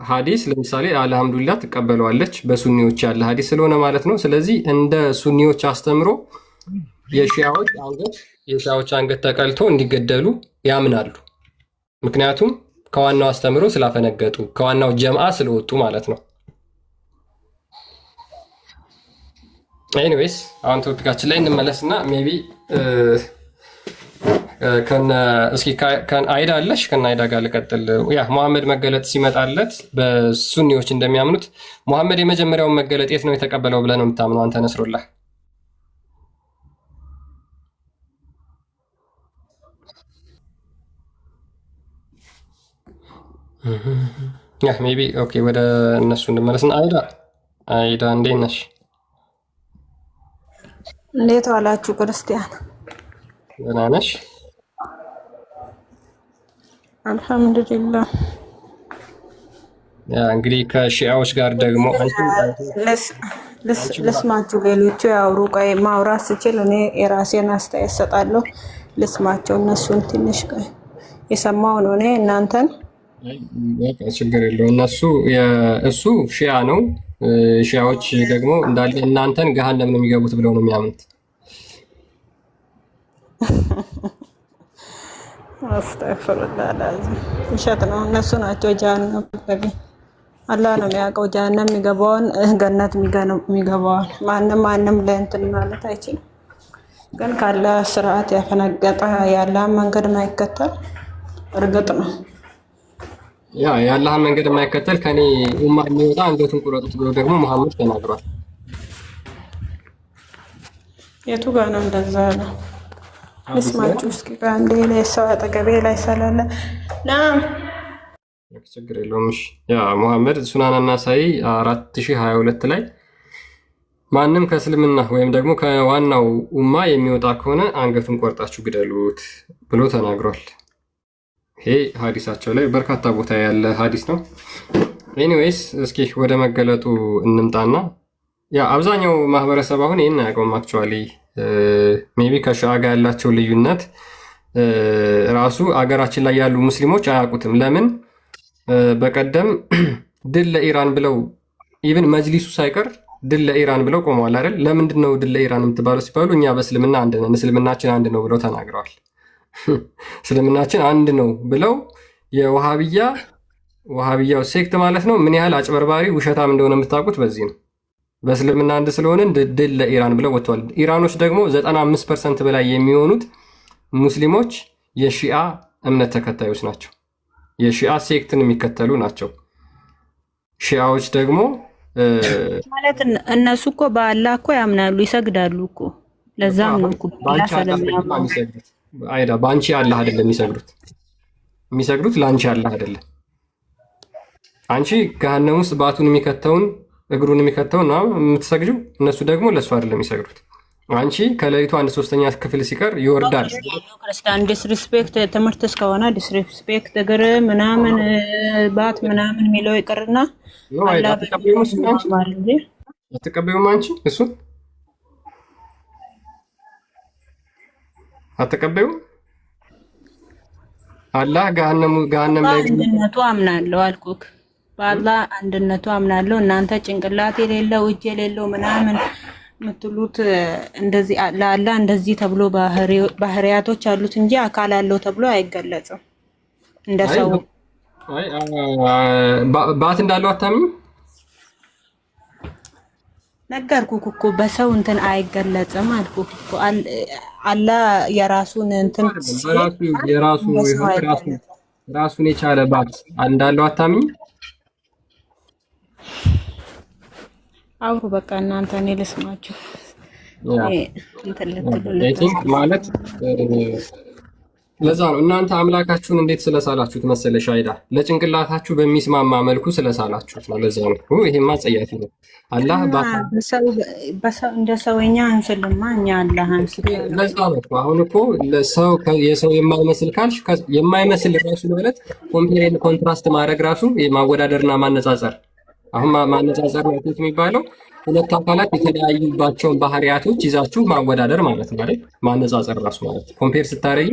ሀዲስ ለምሳሌ አልሐምዱሊላህ ትቀበለዋለች በሱኒዎች ያለ ሀዲስ ስለሆነ ማለት ነው። ስለዚህ እንደ ሱኒዎች አስተምሮ የሺዓዎች አንገት ተቀልቶ እንዲገደሉ ያምናሉ። ምክንያቱም ከዋናው አስተምሮ ስላፈነገጡ ከዋናው ጀምዓ ስለወጡ ማለት ነው። ኤኒዌይስ አሁን ቶፒካችን ላይ እንመለስና ሜቢ እስኪ አይዳ አለሽ ከነ አይዳ ጋር ልቀጥል። ያ መሐመድ መገለጥ ሲመጣለት በሱኒዎች እንደሚያምኑት መሐመድ የመጀመሪያውን መገለጥ የት ነው የተቀበለው ብለህ ነው የምታምነው አንተ ነስሩላህ? ያ ሜቢ ኦኬ፣ ወደ እነሱ እንመለስና አይዳ እንዴት ነሽ? እንዴት ዋላችሁ ክርስቲያን? ደህና ነሽ? አልሐምዱሊላህ። ያ እንግዲህ ከሺዓዎች ጋር ደግሞ ልስማችሁ፣ ሌሎቹ ያውሩ። ቆይ ማውራት ስችል እኔ የራሴን አስተያየት ሰጣለሁ። ልስማቸው እነሱን ትንሽ ቆይ የሰማው ነው እኔ እናንተን ችግር የለው። እሱ ሺዓ ነው። ሺዓዎች ደግሞ እንዳለ እናንተን ገሃነም ነው የሚገቡት ብለው ነው የሚያምኑት። አስተግፍሩላህ ላዚም ውሸት ነው። እነሱ ናቸው ጀሃነም ገቢ። አላህ ነው የሚያውቀው ጀሃነም የሚገባውን ገነት የሚገባውን። ማንም ለእንትን ማለት አይችልም። ግን ካለ ስርዓት ያፈነገጠ ያለ መንገድ ማይከተል እርግጥ ነው የአላህን መንገድ የማይከተል ከኔ ኡማ የሚወጣ አንገቱን ቁረጡት ብሎ ደግሞ መሐመድ ተናግሯል። የቱ ጋር ነው እንደዛ ነው? ልስማችሁ እስኪ በአንዴ ላይ ሰው አጠገቤ ላይ ሰላለ ችግር የለውም። ያ መሐመድ ሱናን ናሳኢ 4022 ላይ ማንም ከእስልምና ወይም ደግሞ ከዋናው ኡማ የሚወጣ ከሆነ አንገቱን ቆርጣችሁ ግደሉት ብሎ ተናግሯል። ይሄ ሀዲሳቸው ላይ በርካታ ቦታ ያለ ሀዲስ ነው። ኤኒዌይስ እስኪ ወደ መገለጡ እንምጣና ያ አብዛኛው ማህበረሰብ አሁን ይህን አያውቀውም። አክቹዋሊ ሜቢ ከሺዓ ጋር ያላቸው ልዩነት ራሱ አገራችን ላይ ያሉ ሙስሊሞች አያውቁትም። ለምን በቀደም ድል ለኢራን ብለው ኢቭን መጅሊሱ ሳይቀር ድል ለኢራን ብለው ቆመዋል አይደል? ለምንድን ነው ድል ለኢራን የምትባለው ሲባሉ እኛ በእስልምና አንድ ነን፣ እስልምናችን አንድ ነው ብለው ተናግረዋል። እስልምናችን አንድ ነው ብለው የውሃብያው ሴክት ማለት ነው ምን ያህል አጭበርባሪ ውሸታም እንደሆነ የምታውቁት በዚህ ነው። በእስልምና አንድ ስለሆንን ድል ለኢራን ብለው ወጥተዋል። ኢራኖች ደግሞ 95% በላይ የሚሆኑት ሙስሊሞች የሺአ እምነት ተከታዮች ናቸው። የሺአ ሴክትን የሚከተሉ ናቸው። ሺአዎች ደግሞ ማለት እነሱ እኮ በአላህ እኮ ያምናሉ፣ ይሰግዳሉ እኮ። ለዛም ነው እኮ አይዳ በአንቺ አላህ አይደለም የሚሰግዱት ለአንቺ አላህ አይደለም። አንቺ ገሃነም ውስጥ ባቱን የሚከተውን እግሩን የሚከተውን ነው የምትሰግጂው። እነሱ ደግሞ ለእሱ አይደለም የሚሰግዱት። አንቺ ከሌሊቱ 1/3 ክፍል ሲቀር ይወርዳል። ክርስቲያን ዲስሪስፔክት ትምህርት እስከሆነ ዲስሪስፔክት እግር ምናምን ባት ምናምን የሚለው ይቅርና አትቀበዩም። አንቺ እሱ አትቀበዩም። አላህ ገሃነም ላይ አንድነቱ አምናለሁ አልኩክ። በአላህ አንድነቱ አምናለሁ። እናንተ ጭንቅላት የሌለው እጅ የሌለው ምናምን የምትሉት እንደዚህ ለአላህ እንደዚህ ተብሎ ባህሪያቶች አሉት እንጂ አካል አለው ተብሎ አይገለጽም። እንደ ሰው ባት እንዳለው አታምኝ ነገርኩክ እኮ በሰው እንትን አይገለጽም አልኩክ እኮ። አላህ የራሱን እንትን ራሱን የቻለ ባት እንዳለው አታምኝ። አውሩ በቃ እናንተ እኔ ልስማችሁ። ማለት ለዛ ነው እናንተ አምላካችሁን እንዴት ስለሳላችሁት መሰለሽ አይዳ ለጭንቅላታችሁ በሚስማማ መልኩ ስለሳላችሁት ነው። ለዛ ነው ይሄማ ጸያፊ ነው። አላህ እንደ ሰውኛ አንስልማ እኛ አላህ አንስል። ለዛ ነው አሁን እኮ ለሰው የሰው የማይመስል ካልሽ የማይመስል ራሱ ማለት ኮምፔር ኮንትራስት ማድረግ ራሱ ማወዳደርና ማነጻጸር። አሁን ማነጻጸር ነው የሚባለው ሁለት አካላት የተለያዩባቸውን ባህሪያቶች ይዛችሁ ማወዳደር ማለት ነው አይደል? ማነጻጸር ራሱ ማለት ኮምፔር ስታረጊ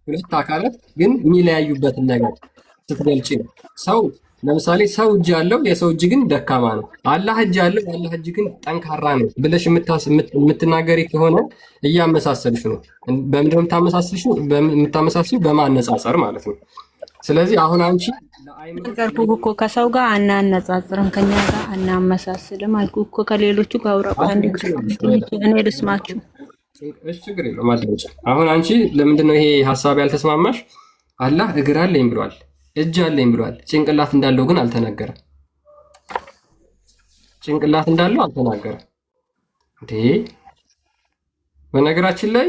ሁለት አካላት ግን የሚለያዩበትን ነገር ስትገልጪ ነው። ሰው ለምሳሌ ሰው እጅ ያለው የሰው እጅ ግን ደካማ ነው። አላህ እጅ ያለው የአላህ እጅ ግን ጠንካራ ነው ብለሽ የምትናገሪ ከሆነ እያመሳሰልሽ ነው። በምንድነው የምታመሳስልሽ? በማነጻጸር ማለት ነው። ስለዚህ አሁን አንቺ ነገርኩህ እኮ ከሰው ጋር አናነጻጽርም፣ ከኛ ጋር አናመሳስልም አልኩህ እኮ። ከሌሎቹ ጋር አውራቁ አንድ እኔ ልስማችሁ። እሺ ችግር የለውም አዳምጪ። አሁን አንቺ ለምንድን ነው ይሄ ሀሳብ ያልተስማማሽ? አላህ እግር አለኝ ብሏል፣ እጅ አለኝ ብሏል። ጭንቅላት እንዳለው ግን አልተናገረም። ጭንቅላት እንዳለው አልተናገረም እንዴ? በነገራችን ላይ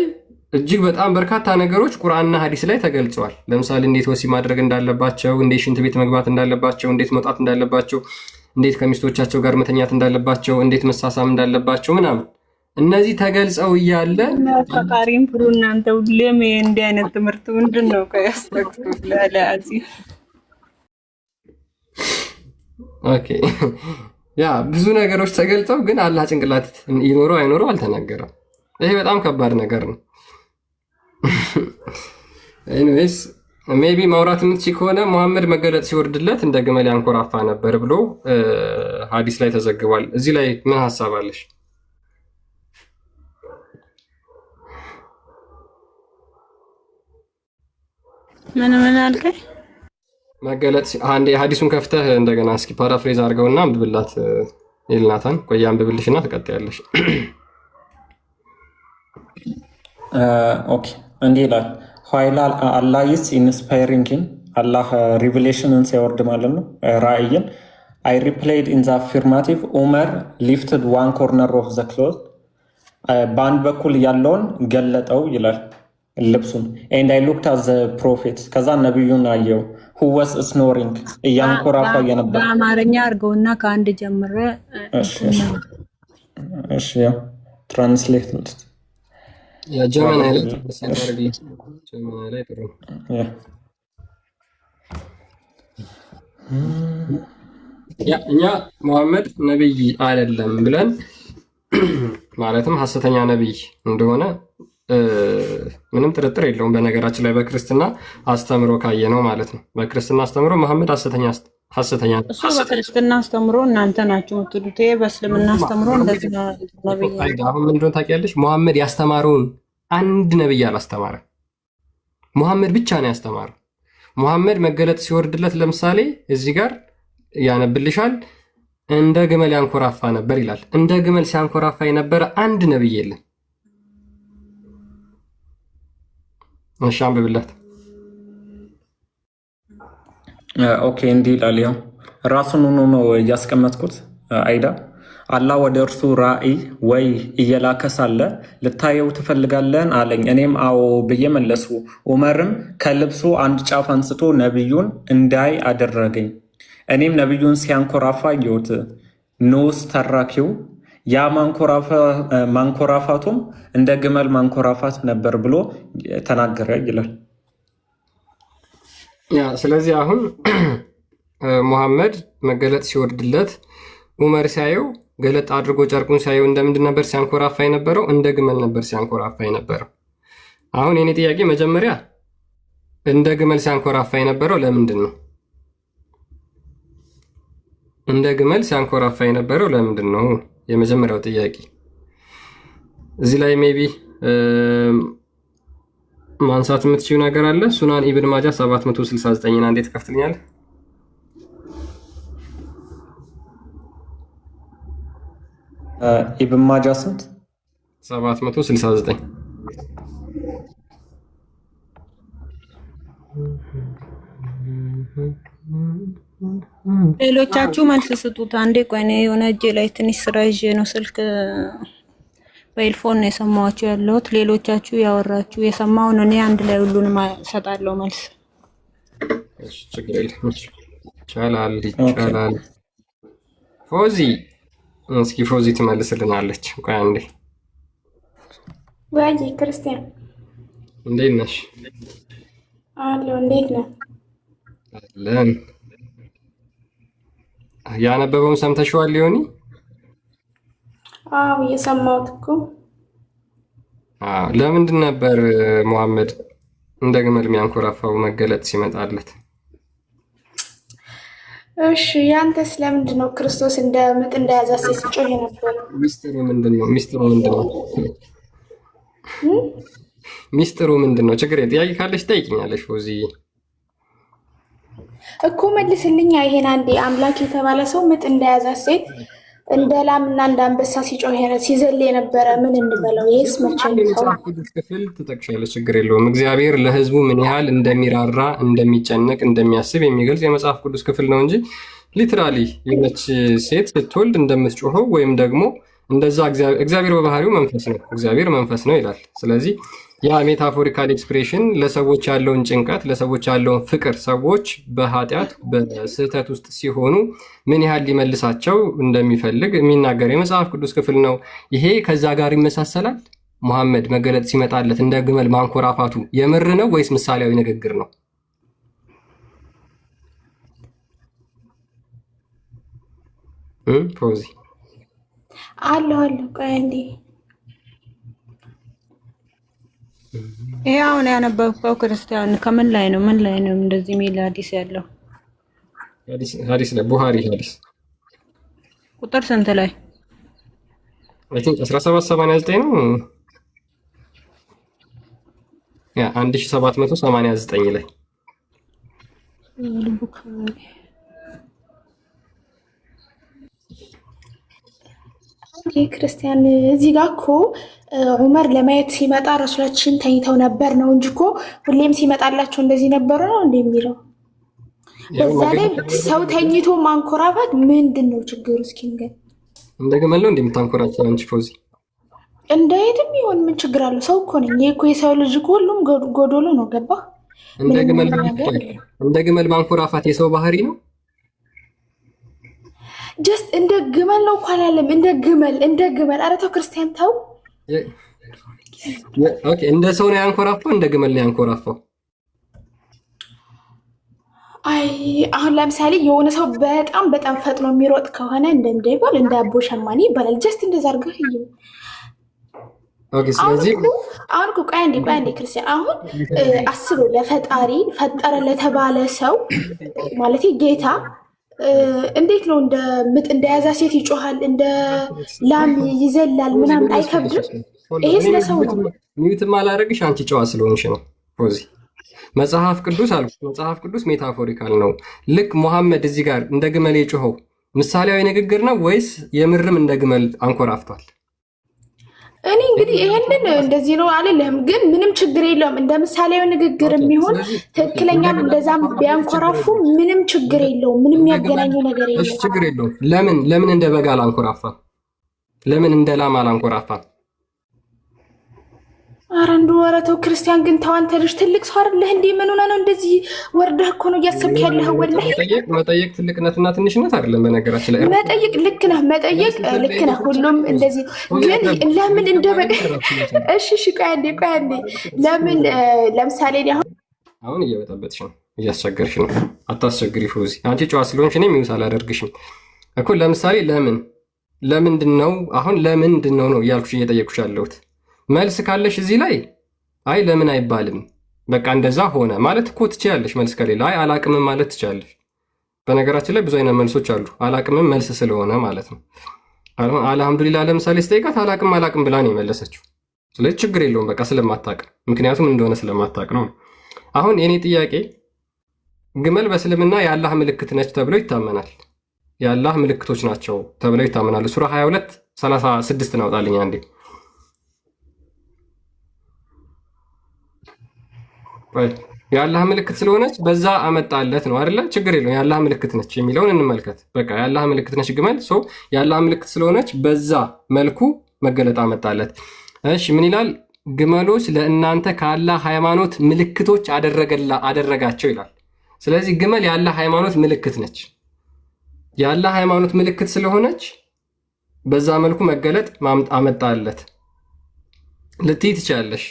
እጅግ በጣም በርካታ ነገሮች ቁርአንና ሐዲስ ላይ ተገልጸዋል። ለምሳሌ እንዴት ወሲብ ማድረግ እንዳለባቸው፣ እንዴት ሽንት ቤት መግባት እንዳለባቸው፣ እንዴት መውጣት እንዳለባቸው፣ እንዴት ከሚስቶቻቸው ጋር መተኛት እንዳለባቸው፣ እንዴት መሳሳም እንዳለባቸው ምናምን እነዚህ ተገልጸው እያለ ፈቃሪም ፍሩ። እናንተ ሁሌም እንዲህ አይነት ትምህርት ምንድን ነው ከያስተክቱ ለአዚ ኦኬ ያ ብዙ ነገሮች ተገልጸው ግን አላህ ጭንቅላት ይኖረው አይኖረው አልተናገረም። ይሄ በጣም ከባድ ነገር ነው። ኤኒዌይስ ሜቢ ማውራት የምትችል ከሆነ መሐመድ መገለጥ ሲወርድለት እንደ ግመል ያንኮራፋ ነበር ብሎ ሐዲስ ላይ ተዘግቧል። እዚህ ላይ ምን ሀሳብ አለሽ? ምን አልከኝ? መገለጥ አንዴ ሐዲሱን ከፍተህ እንደገና እስኪ ፓራፍሬዝ አድርገውና አንብብላት ይልናታን። ቆይ አንብብልሽና ትቀጥያለሽ። ኦኬ እንዲህ ይላል። ኋይላ አላህ ኢዝ ኢንስፓይሪንግን አላህ ሪቪሌሽንን ሲያወርድ ማለት ነው ራእይን አይ ሪፕላይድ ኢን ዘ አፊርማቲቭ ዑመር ሊፍትድ ዋን ኮርነር ኦፍ ዘ ክሎዝ በአንድ በኩል ያለውን ገለጠው ይላል ልብሱን ኤንድ አይ ሉክድ አት ዘ ፕሮፌት ከዛ ነቢዩን አየው who was snoring እያንኮራፋ የነበር በአማርኛ አድርገውና ከአንድ ጀምረ እሺ ያው ትራንስሌት ያ ጀርመን ላይ ጥሩ ያ እኛ መሐመድ ነብይ አይደለም ብለን ማለትም ሐሰተኛ ነቢይ እንደሆነ ምንም ጥርጥር የለውም። በነገራችን ላይ በክርስትና አስተምሮ ካየ ነው ማለት ነው። በክርስትና አስተምሮ መሐመድ ሐሰተኛ እሱ በክርስትና አስተምሮ እናንተ ናችሁ የምትሉት። በእስልምና አስተምሮ እንደዚህ ነው ነብይ። አሁን ምን እንደሆነ ታውቂያለሽ? መሐመድ ያስተማረውን አንድ ነብይ አላስተማረም። መሐመድ ብቻ ነው ያስተማረው። መሐመድ መገለጥ ሲወርድለት ለምሳሌ እዚህ ጋር ያነብልሻል። እንደ ግመል ያንኮራፋ ነበር ይላል። እንደ ግመል ሲያንኮራፋ የነበረ አንድ ነብይ የለም። እሺ አንብብላት። ኦኬ እንዲህ ይላል። ያው ራሱን ሆኖ ነው እያስቀመጥኩት። አይዳ አላህ ወደ እርሱ ራእይ ወይ እየላከ ሳለ ልታየው ትፈልጋለን አለኝ። እኔም አዎ ብዬ መለሱ። ዑመርም ከልብሱ አንድ ጫፍ አንስቶ ነቢዩን እንዳይ አደረገኝ። እኔም ነቢዩን ሲያንኮራፋ አየሁት። ንዑስ ተራኪው ያ ማንኮራፋቱም እንደ ግመል ማንኮራፋት ነበር ብሎ ተናገረ ይላል። ስለዚህ አሁን ሙሐመድ መገለጥ ሲወርድለት ዑመር ሲያየው ገለጥ አድርጎ ጨርቁን ሲያየው እንደምንድን ነበር ሲያንኮራፋ የነበረው? እንደ ግመል ነበር ሲያንኮራፋ የነበረው። አሁን የኔ ጥያቄ መጀመሪያ እንደ ግመል ሲያንኮራፋ የነበረው ለምንድን ነው? እንደ ግመል ሲያንኮራፋ የነበረው ለምንድን ነው? የመጀመሪያው ጥያቄ። እዚህ ላይ ሜቢ ማንሳት የምትችይው ነገር አለ? ሱናን ኢብን ማጃ 769 እንዴት ትከፍትልኛለህ? ኢብን ማጃ ስንት? 769 ሌሎቻችሁ መልስ ስጡት። አንዴ ቆይ ነው የሆነ እጄ ላይ ትንሽ ስራ ይዤ ነው ስልክ በኤልፎን ነው የሰማኋችሁ ያለሁት። ሌሎቻችሁ ያወራችሁ የሰማውን እኔ አንድ ላይ ሁሉንም እሰጣለሁ መልስ። እሺ ችግር የለም። ይቻላል። ፎዚ እስኪ ፎዚ ትመልስልናለች። ቆይ አንዴ። ወይ ክርስቲያን እንዴት ነሽ? አለሁ። እንዴት ነህ? አለን። ያነበበውን ሰምተሽዋል ሊሆኒ? አዎ የሰማሁት እኮ። ለምንድን ነበር ሙሐመድ እንደ ግመል የሚያንኮራፋው መገለጥ ሲመጣለት? እሺ ያንተስ ለምንድን ነው ክርስቶስ እንደ ምጥ እንደያዘ ሲጮህ የነበረው? ሚስጥሩ ምንድን ነው? ሚስጥሩ ምንድን ነው? ችግር ጥያቄ ካለሽ ጠይቂኛለሽ ፎዚ እኮ መልስልኛ። ይሄን አንዴ አምላክ የተባለ ሰው ምጥ እንደያዘ ሴት እንደ ላምና እንደ አንበሳ ሲጮህ ሲዘል የነበረ ምን እንበለው? ይሄስ መቼም መጽሐፍ ቅዱስ ክፍል ትጠቅሻለች፣ ችግር የለውም። እግዚአብሔር ለሕዝቡ ምን ያህል እንደሚራራ እንደሚጨነቅ እንደሚያስብ የሚገልጽ የመጽሐፍ ቅዱስ ክፍል ነው እንጂ ሊትራሊ የሆነች ሴት ስትወልድ እንደምትጮኸው ወይም ደግሞ እንደዛ እግዚአብሔር በባህሪው መንፈስ ነው፣ እግዚአብሔር መንፈስ ነው ይላል። ስለዚህ ያ ሜታፎሪካል ኤክስፕሬሽን ለሰዎች ያለውን ጭንቀት፣ ለሰዎች ያለውን ፍቅር፣ ሰዎች በኃጢአት በስህተት ውስጥ ሲሆኑ ምን ያህል ሊመልሳቸው እንደሚፈልግ የሚናገር የመጽሐፍ ቅዱስ ክፍል ነው። ይሄ ከዛ ጋር ይመሳሰላል። ሙሐመድ መገለጥ ሲመጣለት እንደ ግመል ማንኮራፋቱ የምር ነው ወይስ ምሳሌያዊ ንግግር ነው? ፖዚ አለሁ። ቆይ እንዴ ይሄ አሁን ያነበብከው ክርስቲያን ከምን ላይ ነው? ምን ላይ ነው እንደዚህ የሚል ሐዲስ ያለው? ሐዲስ ላይ ቡሃሪ ሐዲስ ቁጥር ስንት ላይ? አይ ቲንክ 1789 ነው። ያ 1789 ላይ ክርስቲያን እዚህ ጋር እኮ ዑመር ለማየት ሲመጣ ረሱላችን ተኝተው ነበር ነው እንጂ እኮ ሁሌም ሲመጣላቸው እንደዚህ ነበሩ ነው እንደሚለው። በዛ ላይ ሰው ተኝቶ ማንኮራፋት ምንድን ነው ችግሩ? እስኪ ንገር። እንደ ግመል ነው እንደምታንኮራፋው አንቺ ፎዚ? እንደ የትም ይሁን ምን ችግር አለው? ሰው እኮ ነኝ እኮ የሰው ልጅ እኮ ሁሉም ጎዶሎ ነው። ገባ? እንደ ግመል ማንኮራፋት የሰው ባህሪ ነው። ጀስት እንደ ግመል ነው እኮ አላለም። እንደ ግመል። ኧረ ተው ክርስቲያን ተው። ኦኬ እንደ ሰው ነው ያንኮራፋው፣ እንደ ግመል ነው ያንኮራፋው? አይ አሁን ለምሳሌ የሆነ ሰው በጣም በጣም ፈጥኖ የሚሮጥ ከሆነ እንደይባል እንደ አቦ ሸማኔ ይባላል። ጀስት እንደዛ አድርገህ እዩ። ኦኬ። ስለዚህ አሁን እኮ ቆይ አንዴ ክርስቲያን አሁን አስቡ፣ ለፈጣሪ ፈጠረ ለተባለ ሰው ማለት ጌታ እንዴት ነው እንደ ምጥ እንደያዛ ሴት ይጮሃል፣ እንደ ላም ይዘላል ምናምን አይከብድም? ይሄ ስለ ሰው ነው። ሚዩት ማላረግሽ አንቺ ጨዋ ስለሆንሽ ነው ፖዚ መጽሐፍ ቅዱስ አልኩ። መጽሐፍ ቅዱስ ሜታፎሪካል ነው። ልክ ሙሐመድ እዚህ ጋር እንደ ግመል የጮኸው ምሳሌያዊ ንግግር ነው ወይስ የምርም እንደ ግመል አንኮራፍቷል? እኔ እንግዲህ ይሄንን እንደዚህ ነው አልልህም፣ ግን ምንም ችግር የለውም። እንደ ምሳሌያዊ ንግግር የሚሆን ትክክለኛም እንደዛም ቢያንኮራፉ ምንም ችግር የለውም። ምንም ያገናኘው ነገር የለም። እሺ ችግር የለውም። ለምን እንደ በግ አላንኮራፋ? ለምን እንደ ላም አላንኮራፋ? ኧረ እንደው ኧረ ተው ክርስቲያን ግን ተው አንተ ልጅ ትልቅ ሰው አይደለህ እንዴ? ምን ሆነህ ነው እንደዚህ ወርደህ እኮ ነው እያሰብክ ያለኸው? ወላሂ መጠየቅ ትልቅነትና ትንሽነት አይደለም። በነገራችን ላይ መጠየቅ ልክ ነህ፣ መጠየቅ ልክ ነህ። ሁሉም እንደዚህ ግን ለምን እንደበቀ እሺ ቆይ አንዴ ለምን ለምሳሌ አሁን እየበጠበጥሽ ነው፣ እያስቸገርሽ ነው። አታስቸግሪ ፎዚ። አንቺ ጨዋ ስለሆንሽ እኔ ሚውት አላደርግሽም እኮ። ለምሳሌ ለምንድን ነው አሁን ለምንድን ነው እያልኩሽ እየጠየቅኩሽ ያለሁት። መልስ ካለሽ እዚህ ላይ አይ ለምን አይባልም በቃ እንደዛ ሆነ ማለት እኮ ትችያለሽ። መልስ ከሌለ አይ አላቅምም ማለት ትችያለሽ። በነገራችን ላይ ብዙ አይነት መልሶች አሉ። አላቅምም መልስ ስለሆነ ማለት ነው። አልሐምዱሊላህ ለምሳሌ ስጠይቃት አላቅም ብላ ነው የመለሰችው። ስለዚህ ችግር የለውም በቃ ስለማታቅ፣ ምክንያቱም እንደሆነ ስለማታቅ ነው። አሁን የኔ ጥያቄ ግመል በእስልምና የአላህ ምልክት ነች ተብሎ ይታመናል። የአላህ ምልክቶች ናቸው ተብለው ይታመናሉ። ሱራ 22:36 ናውጣልኝ አንዴ። የአላህ ምልክት ስለሆነች በዛ አመጣለት ነው አይደለ? ችግር የለውም። የአላህ ምልክት ነች የሚለውን እንመልከት። በቃ የአላህ ምልክት ነች ግመል። ሰው የአላህ ምልክት ስለሆነች በዛ መልኩ መገለጥ አመጣለት። እሺ ምን ይላል? ግመሎች ለእናንተ ከአላህ ሃይማኖት ምልክቶች አደረጋቸው ይላል። ስለዚህ ግመል የአላህ ሃይማኖት ምልክት ነች። የአላህ ሃይማኖት ምልክት ስለሆነች በዛ መልኩ መገለጥ አመጣለት ልትይ ትችላለሽ።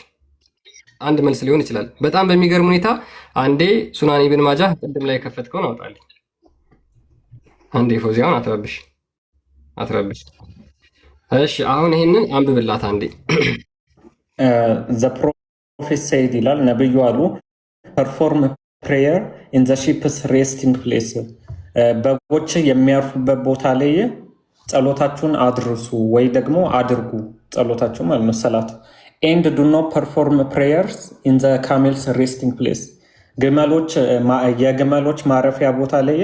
አንድ መልስ ሊሆን ይችላል። በጣም በሚገርም ሁኔታ አንዴ ሱናን ኢብን ማጃህ ቅድም ላይ የከፈትከውን አውጣልኝ። አንዴ ፎዚያውን አትረብሽ። እሺ አሁን ይሄንን አንብብላት አንዴ። ዘ ፕሮፌት ሰይድ ይላል ነብዩ አሉ ፐርፎርም ፕሬየር ኢን ዘ ሺፕስ ሬስቲንግ ፕሌስ፣ በጎች የሚያርፉበት ቦታ ላይ ጸሎታችሁን አድርሱ ወይ ደግሞ አድርጉ። ጸሎታችሁ ማለት ነው ሰላት ኤንድ ዱ ኖት ፐርፎርም ፕሬየርስ ኢን ዘ ካሜልስ ሬስቲንግ ፕሌስ፣ የግመሎች ማረፊያ ቦታ ላይ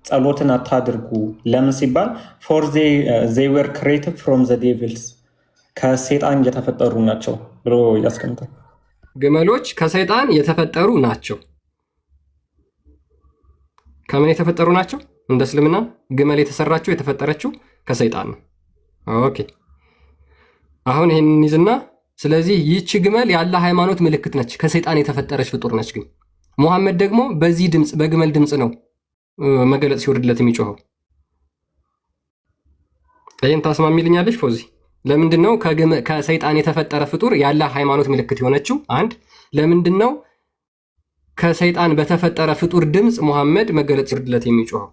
ጸሎትን አታድርጉ። ለምን ሲባል ፎር ዜይ ዌር ክሬትድ ፍሮም ዘ ዴቪልስ፣ ከሰይጣን የተፈጠሩ ናቸው ብሎ ያስቀምጣል። ግመሎች ከሰይጣን የተፈጠሩ ናቸው። ከምን የተፈጠሩ ናቸው? እንደ እስልምና ግመል የተፈጠረችው ከሰይጣን ነው። ኦኬ አሁን ይህንን ይዝና ስለዚህ ይህች ግመል የአላህ ሃይማኖት ምልክት ነች፣ ከሰይጣን የተፈጠረች ፍጡር ነች። ግን ሙሐመድ ደግሞ በዚህ ድምፅ በግመል ድምፅ ነው መገለጥ ሲወርድለት የሚጮኸው። ይህን ታስማሚልኛለች ፎዚ? ለምንድን ነው ከሰይጣን የተፈጠረ ፍጡር የአላህ ሃይማኖት ምልክት የሆነችው? አንድ ለምንድን ነው ከሰይጣን በተፈጠረ ፍጡር ድምፅ ሙሐመድ መገለጥ ሲወርድለት የሚጮኸው?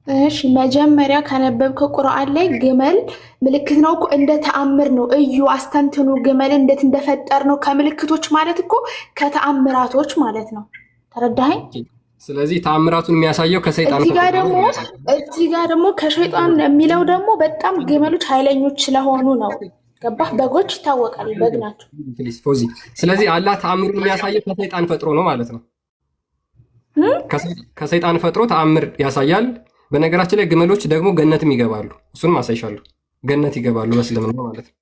እሺ መጀመሪያ ከነበብከው ቁርአን ላይ ግመል ምልክት ነው እኮ እንደ ተአምር ነው። እዩ አስተንትኑ ግመል እንዴት እንደፈጠር ነው። ከምልክቶች ማለት እኮ ከተአምራቶች ማለት ነው። ተረዳኸኝ? ስለዚህ ተአምራቱን የሚያሳየው ከሰይጣን እዚህ ጋር ደግሞ ከሸይጣን የሚለው ደግሞ በጣም ግመሎች ኃይለኞች ስለሆኑ ነው። ገባህ? በጎች ይታወቃል፣ በግ ናቸው። ስለዚህ አላህ ተአምሩን የሚያሳየው ከሰይጣን ፈጥሮ ነው ማለት ነው። ከሰይጣን ፈጥሮ ተአምር ያሳያል። በነገራችን ላይ ግመሎች ደግሞ ገነትም ይገባሉ። እሱንም አሳይሻለሁ። ገነት ይገባሉ በእስልምና ማለት ነው።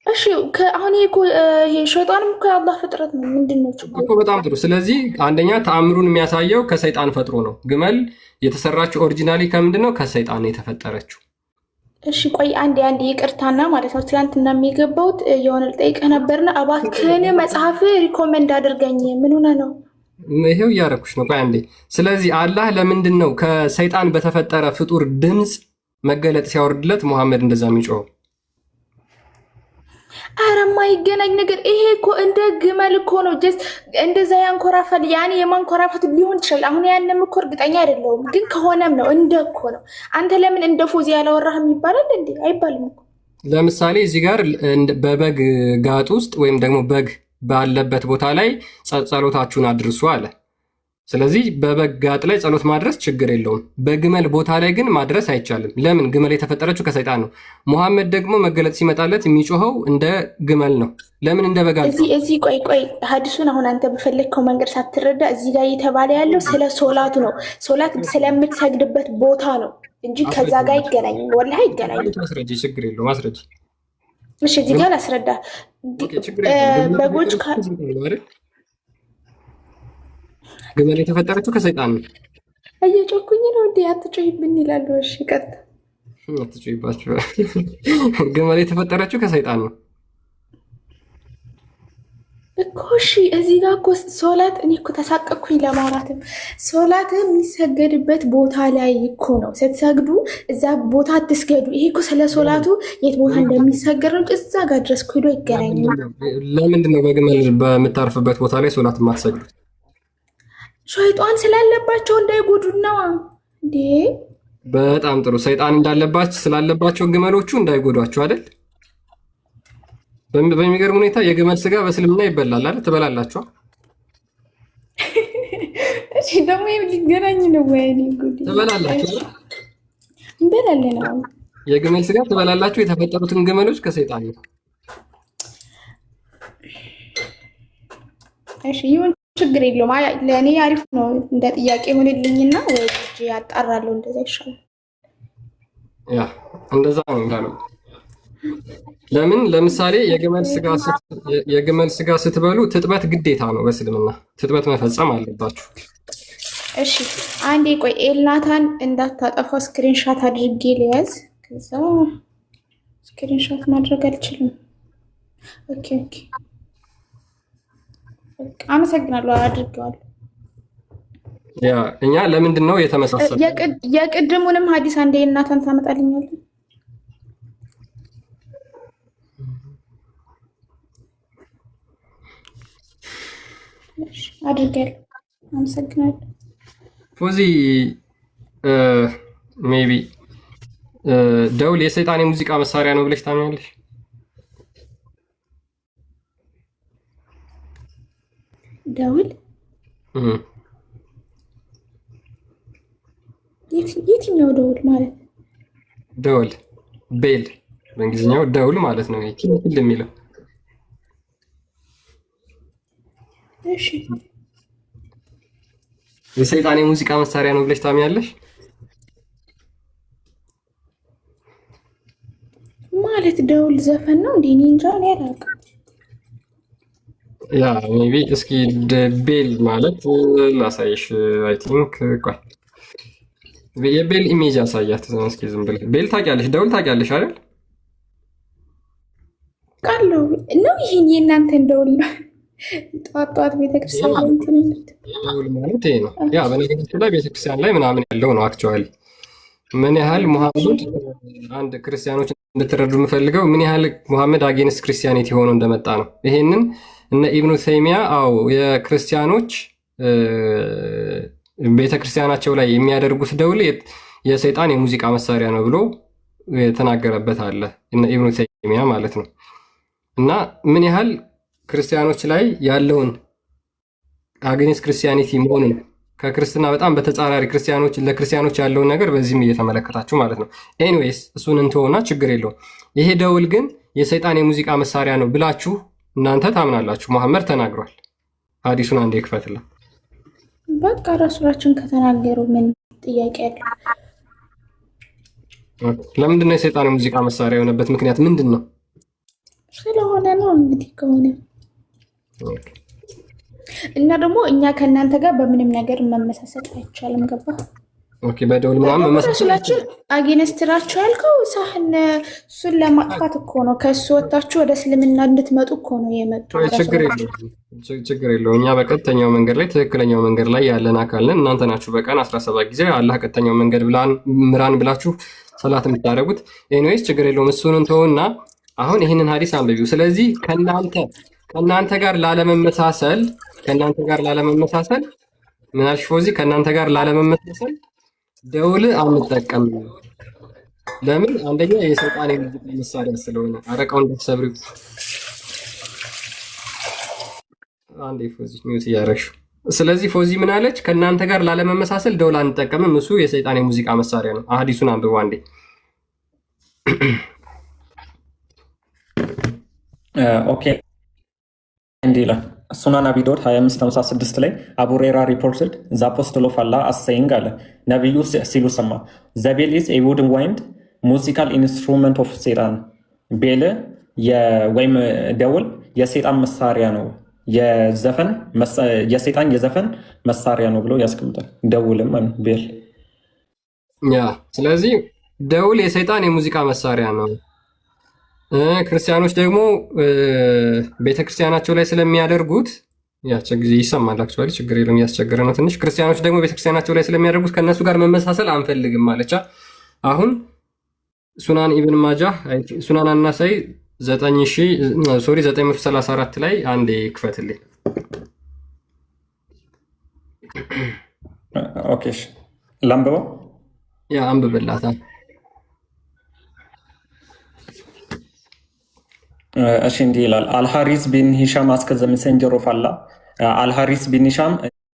እሺ አሁን ይሄ ሸይጣንም እኮ የአላህ ፍጥረት ነው። ምንድን ነው ችግሩ? በጣም ጥሩ። ስለዚህ አንደኛ ተአምሩን የሚያሳየው ከሰይጣን ፈጥሮ ነው። ግመል የተሰራችው ኦሪጂናሊ ከምንድን ነው? ከሰይጣን ነው የተፈጠረችው። እሺ ቆይ አንዴ ይቅርታና ማለት ነው። ትናንትና የሚገባውት የሆነ ልጠይቅህ ነበርና እባክህን መጽሐፍ ሪኮመንድ አድርገኝ። ምን ሆነ ነው? ይሄው እያደረኩሽ ነው። ቆይ አንዴ። ስለዚህ አላህ ለምንድን ነው ከሰይጣን በተፈጠረ ፍጡር ድምፅ መገለጥ ሲያወርድለት ሙሐመድ እንደዛ የሚጮኸው? ኧረ የማይገናኝ ነገር ይሄ እኮ እንደ ግመል እኮ ነው። ጀስት እንደዛ ያንኮራፋል። ያኔ የማንኮራፋት ሊሆን ይችላል። አሁን ያንም እኮ እርግጠኛ አይደለሁም፣ ግን ከሆነም ነው እንደ እኮ ነው። አንተ ለምን እንደ ፎዚ ያላወራህም ይባላል እንዴ? አይባልም እኮ። ለምሳሌ እዚህ ጋር በበግ ጋጥ ውስጥ ወይም ደግሞ በግ ባለበት ቦታ ላይ ጸሎታችሁን አድርሱ አለ። ስለዚህ በበግ ጋጥ ላይ ጸሎት ማድረስ ችግር የለውም። በግመል ቦታ ላይ ግን ማድረስ አይቻልም። ለምን? ግመል የተፈጠረችው ከሰይጣን ነው። ሙሐመድ ደግሞ መገለጥ ሲመጣለት የሚጮኸው እንደ ግመል ነው። ለምን እንደ በግ? እዚህ ቆይ ሀዲሱን አሁን አንተ በፈለግከው መንገድ ሳትረዳ እዚህ ጋር እየተባለ ያለው ስለ ሶላቱ ነው። ሶላት ስለምትሰግድበት ቦታ ነው እንጂ ከዛ ጋር አይገናኝም። ወላሂ አይገናኝም። ማስረጃ ችግር የለውም። ማስረጃ እሺ፣ እዚህ ጋር ላስረዳ። በጎች ግመል የተፈጠረችው ከሰይጣን ነው። እየጮኩኝ ነው እንዴ? አትጮይብን ይላሉ። እሺ ቀጥታ አትጮይባችሁ። ግመል የተፈጠረችው ከሰይጣን ነው እኮ። እሺ እዚህ ጋር እኮ ሶላት፣ እኔ እኮ ተሳቀቅኩኝ ለማውራትም። ሶላት የሚሰገድበት ቦታ ላይ እኮ ነው። ስትሰግዱ እዛ ቦታ አትስገዱ። ይሄ እኮ ስለ ሶላቱ የት ቦታ እንደሚሰገድ ነው። እዛ ጋር ድረስ ሄዶ ይገናኛል። ለምንድን ነው በግመል በምታርፍበት ቦታ ላይ ሶላት የማትሰግዱት? ሸይጣን ስላለባቸው እንዳይጎዱን ነው እንዴ? በጣም ጥሩ። ሰይጣን ስላለባቸው ግመሎቹ እንዳይጎዷቸው አይደል? በሚገርም ሁኔታ የግመል ስጋ በእስልምና ይበላል አይደል? ትበላላችሁ? እሺ ደግሞ ሊገናኝ ነው ወይ? ትበላላችሁ? እንበላለን። የግመል ስጋ ትበላላችሁ። የተፈጠሩትን ግመሎች ከሰይጣን ነው። እሺ ይሁን፣ ችግር የለውም። ለእኔ አሪፍ ነው። እንደ ጥያቄ ሆንልኝና ወይ ልጅ ያጣራለሁ። እንደዛ ይሻላል። ያ እንደዛ ነው እንዳለው። ለምን? ለምሳሌ የግመል ስጋ ስትበሉ ትጥበት ግዴታ ነው። በእስልምና ትጥበት መፈጸም አለባችሁ። እሺ አንዴ ቆይ፣ ኤልናታን እንዳታጠፋው ስክሪንሻት አድርጌ ልያዝ። ከዛ ስክሪንሻት ማድረግ አልችልም። ኦኬ አመሰግናለሁ። አድርጌዋለሁ። ያ እኛ ለምንድን ነው የተመሳሰለ? የቅድሙንም ሀዲስ አንዴ እናታን ታመጣልኛለህ? አድርጌያለሁ። አመሰግናለሁ። ፎዚ ሜቢ ደውል የሰይጣን የሙዚቃ መሳሪያ ነው ብለሽ ታምኛለሽ? ደውል የትኛው ደውል ማለት? ደውል ቤል በእንግሊዝኛው ደውል ማለት ነው። ትልል የሚለው እሺ፣ የሰይጣን የሙዚቃ መሳሪያ ነው ብለሽ ታምኛለሽ? ማለት ደውል ዘፈን ነው እንዴ? እኔ እንጃ፣ እኔ አላውቅም። ያ ሜቢ እስኪ ቤል ማለት ላሳይሽ። አይ ቲንክ ቆይ የቤል ኢሜጅ አሳያት እስኪ ዝም ብለሽ። ቤል ታውቂያለሽ? ደውል ታውቂያለሽ አይደል? ቃሉ ነው ይሄን የእናንተን ደውል ነው። ጠዋት ቤተክርስቲያን ላይ እንትን ደውል ማለት ይሄ ነው። ያ በነገራችን ላይ ቤተክርስቲያን ላይ ምናምን ያለው ነው። አክቹዋሊ ምን ያህል ሙሐመድ አንድ ክርስቲያኖች እንድትረዱ የምፈልገው ምን ያህል ሙሐመድ አጌንስት ክርስቲያኒቲ ሆኖ እንደመጣ ነው። ይሄንን እነ ኢብኑ ተይሚያ የክርስቲያኖች ቤተክርስቲያናቸው ላይ የሚያደርጉት ደውል የሰይጣን የሙዚቃ መሳሪያ ነው ብሎ የተናገረበት አለ። እነ ኢብኑ ተይሚያ ማለት ነው። እና ምን ያህል ክርስቲያኖች ላይ ያለውን አጌንስት ክርስቲያኒቲ መሆኑን ከክርስትና በጣም በተጻራሪ ለክርስቲያኖች ያለውን ነገር በዚህም እየተመለከታችሁ ማለት ነው። ኤኒዌይስ እሱን እንተውና ችግር የለውም። ይሄ ደውል ግን የሰይጣን የሙዚቃ መሳሪያ ነው ብላችሁ እናንተ ታምናላችሁ። መሐመድ ተናግሯል። ሐዲሱን አንዴ ይክፈትላ። በቃ ራሳችን ከተናገሩ ምን ጥያቄ አለ? ለምንድን ነው የሰይጣን የሙዚቃ መሳሪያ የሆነበት ምክንያት ምንድን ነው? ስለሆነ ነው እንግዲህ ከሆነ እና ደግሞ እኛ ከእናንተ ጋር በምንም ነገር መመሳሰል አይቻልም። ገባ? ኦኬ። በደውል ምናምን መመሳሰላችን አጌነስትራችሁ ያልከው ሳህን እሱን ለማጥፋት እኮ ነው። ከእሱ ወጣችሁ ወደ እስልምና እንድትመጡ እኮ ነው የመጡ። ችግር የለው። እኛ በቀጥተኛው መንገድ ላይ ትክክለኛው መንገድ ላይ ያለን አካል ነን። እናንተ ናችሁ በቀን 17 ጊዜ አላህ ቀጥተኛው መንገድ ምራን ብላችሁ ሰላት የምታደርጉት። ኤኒዌይስ ችግር የለውም። እሱን እንተውና አሁን ይህንን ሀዲስ አንብቢው። ስለዚህ ከእናንተ ጋር ላለመመሳሰል ምን አልሽ ፎዚ? ከእናንተ ጋር ላለመመሳሰል ደውል አንጠቀምም። ለምን? አንደኛ የሰይጣን የሙዚቃ መሳሪያ ስለሆነ። አረቃው እንደተሰብሪው አንዴ ፎዚ ሚውት እያደረግሽ። ስለዚህ ፎዚ ምን አለች? ከእናንተ ጋር ላለመመሳሰል ደውል አንጠቀምም፣ እሱ የሰይጣን የሙዚቃ መሳሪያ ነው። ሀዲሱን አንብቡ አንዴ። ኦኬ እንዲህ ይላል ሱናን አቢ ዳውድ 2556 ላይ አቡ ሁረይራ ሪፖርትድ ዘ አፖስትል ኦፍ አላህ አሰይንግ አለ ነቢዩ ሲሉ ሰማ ዘ ቤል ኢዝ ኤ ውድን ዋይንድ ሙዚካል ኢንስትሩመንት ኦፍ ሴጣን። ቤል ወይም ደውል የሴጣን መሳሪያ ነው፣ የሴጣን የዘፈን መሳሪያ ነው ብሎ ያስቀምጣል። ደውልም ቤል ያ ስለዚህ ደውል የሰይጣን የሙዚቃ መሳሪያ ነው። ክርስቲያኖች ደግሞ ቤተክርስቲያናቸው ላይ ስለሚያደርጉት ጊዜ ይሰማል። አክቹዋሊ ችግር የለም እያስቸገረ ነው ትንሽ። ክርስቲያኖች ደግሞ ቤተክርስቲያናቸው ላይ ስለሚያደርጉት ከእነሱ ጋር መመሳሰል አንፈልግም ማለቻ። አሁን ሱናን ኢብን ማጃህ ሱናን አናሳይ 934 ላይ አንዴ ክፈትልኝ። ኦኬ ላምበው ያ አንብብላታ። እሺ እንዲህ ይላል አልሐሪስ ቢን ሂሻም አስከ ዘ ሜሴንጀር ኦፍ አላህ። አልሐሪስ ቢን ሂሻም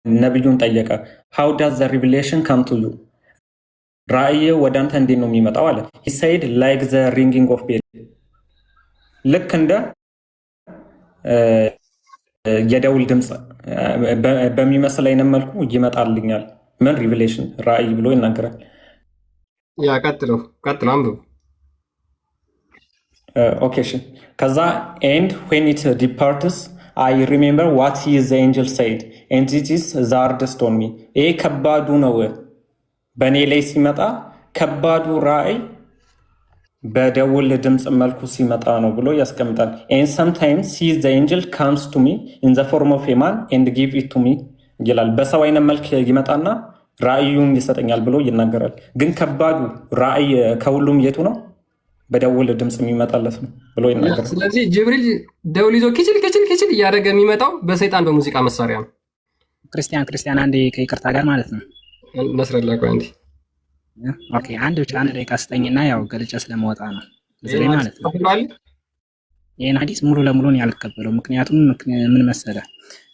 ነቢዩን ጠየቀ ሃው ዳዝ ዘ ሪቪሌሽን ካም ቱ ዩ፣ ራእይ ወደ አንተ እንዴት ነው የሚመጣው አለ። ሂ ሰይድ ላይክ ዘ ሪንጊንግ ኦፍ ቤል፣ ልክ እንደ የደውል ድምፅ በሚመስል አይነት መልኩ ይመጣልኛል። ምን ሪቪሌሽን ራእይ ብሎ ይናገራል። ያ ቀጥሎ አንብቡ። ኦኬ እሺ ከዛ ኤንድ ዌን ኢት ዲፓርትስ አይ ሪሜምበር ዋት ሂ ዘ ኤንጅል ሰይድ ኤንድ ኢት ኢዝ ዘ ሃርደስት ኦን ሚ። ይሄ ከባዱ ነው በእኔ ላይ ሲመጣ፣ ከባዱ ራእይ በደውል ድምፅ መልኩ ሲመጣ ነው ብሎ ያስቀምጣል። ኤንድ ሰምታይምስ ሂ ዘ ኤንጅል ካምስ ቱ ሚ ኢን ዘ ፎርም ኦፍ ኤ ማን ኤንድ ጊቭ ኢት ቱ ሚ ይላል። በሰው አይነት መልክ ይመጣና ራእዩን ይሰጠኛል ብሎ ይናገራል። ግን ከባዱ ራእይ ከሁሉም የቱ ነው? በደውል ድምፅ የሚመጣለት ነው ብሎ ይናገራል። ስለዚህ ጅብሪል ደውል ይዞ ኪችል እያደረገ የሚመጣው በሰይጣን በሙዚቃ መሳሪያ ነው። ክርስቲያን አንድ ከይቅርታ ጋር ማለት ነው ነስረላ ቆይ አንዴ ኦኬ አንድ ደቂቃ ስጠኝና ያው ገልጬ ስለመወጣ ነው እዚህ ማለት ነው። ይህን ሀዲስ ሙሉ ለሙሉን ያልቀበለው ምክንያቱም ምን መሰለ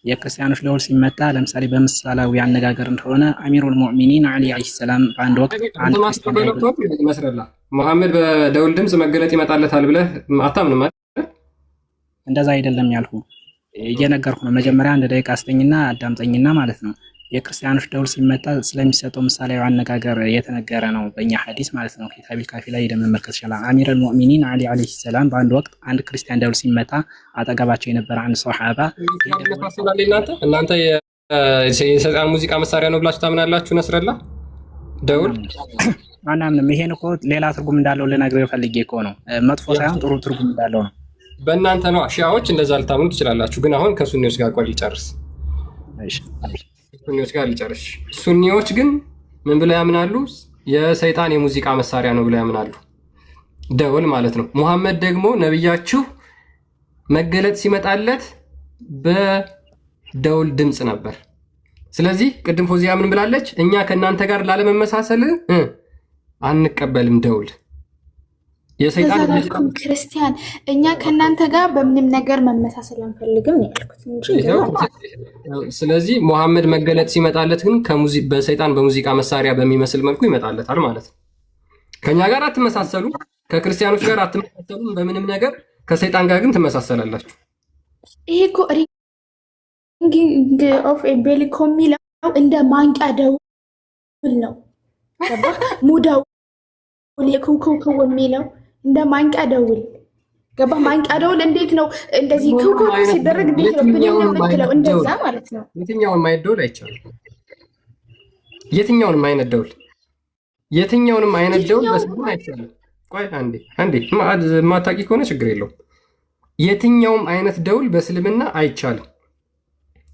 የክርስቲያኖች ደውል ሲመታ ለምሳሌ በምሳሌያዊ አነጋገር እንደሆነ አሚሩል ሙእሚኒን አሊ አለይሂ ሰላም በአንድ ወቅት አንድ መስረላ መሐመድ በደውል ድምፅ መገለጥ ይመጣለታል ብለህ አታምንም አይደል? እንደዛ አይደለም ያልኩ እየነገርኩ ነው። መጀመሪያ አንድ ደቂቃ ስጠኝና አዳምጠኝና ማለት ነው። የክርስቲያኖች ደውል ሲመታ ስለሚሰጠው ምሳሌያዊ አነጋገር የተነገረ ነው በእኛ ሀዲስ ማለት ነው። ኪታቢል ካፊ ላይ መመልከት ይችላል። አሚሩል ሙእሚኒን አሊ አለይሂ ሰላም በአንድ ወቅት አንድ ክርስቲያን ደውል ሲመታ አጠገባቸው የነበረ አንድ ሶሐባ እናንተ የሰይጣን ሙዚቃ መሳሪያ ነው ብላችሁ ታምናላችሁ? ነስረላ ደውል አናምንም። ይሄን እኮ ሌላ ትርጉም እንዳለው ልነግርህ ፈልጌ እኮ ነው። መጥፎ ሳይሆን ጥሩ ትርጉም እንዳለው ነው። በእናንተ ነው። ሺዓዎች እንደዛ ልታምኑ ትችላላችሁ። ግን አሁን ከሱኒዎች ጋር ቆይ ልጨርስ። ሱኒዎች ጋር ልጨርስ። ሱኒዎች ግን ምን ብለው ያምናሉ? የሰይጣን የሙዚቃ መሳሪያ ነው ብለው ያምናሉ፣ ደውል ማለት ነው። ሙሐመድ ደግሞ ነብያችሁ መገለጥ ሲመጣለት በደውል ድምፅ ነበር። ስለዚህ ቅድም ፎዚያ ምን ብላለች? እኛ ከእናንተ ጋር ላለመመሳሰል አንቀበልም ደውል የሰይጣን ክርስቲያን፣ እኛ ከእናንተ ጋር በምንም ነገር መመሳሰል አንፈልግም ያልኩት እንጂ። ስለዚህ ሙሐመድ መገለጥ ሲመጣለት ግን በሰይጣን በሙዚቃ መሳሪያ በሚመስል መልኩ ይመጣለታል ማለት ነው። ከኛ ጋር አትመሳሰሉ፣ ከክርስቲያኖች ጋር አትመሳሰሉም በምንም ነገር፣ ከሰይጣን ጋር ግን ትመሳሰላላችሁ። ይሄ እኮ ሪንጊንግ ኦፍ ኤ ቤል እኮ የሚለው እንደ ማንቂያ ደውል ነው። ሙዳው የኩኩኩ የሚለው እንደ ማንቂያ ደውል ገባ። ማንቂያ ደውል እንዴት ነው እንደዚህ ኩኩ ሲደረግ እንዴት ነው ብለህ የምትለው? እንደዛ ማለት ነው። የትኛውን አይነት ደውል አይቻልም። የትኛውንም አይነት ደውል በስልምና አይቻልም። ቆይ አንዴ ማታቂ ከሆነ ችግር የለውም። የትኛውም አይነት ደውል በስልምና አይቻልም።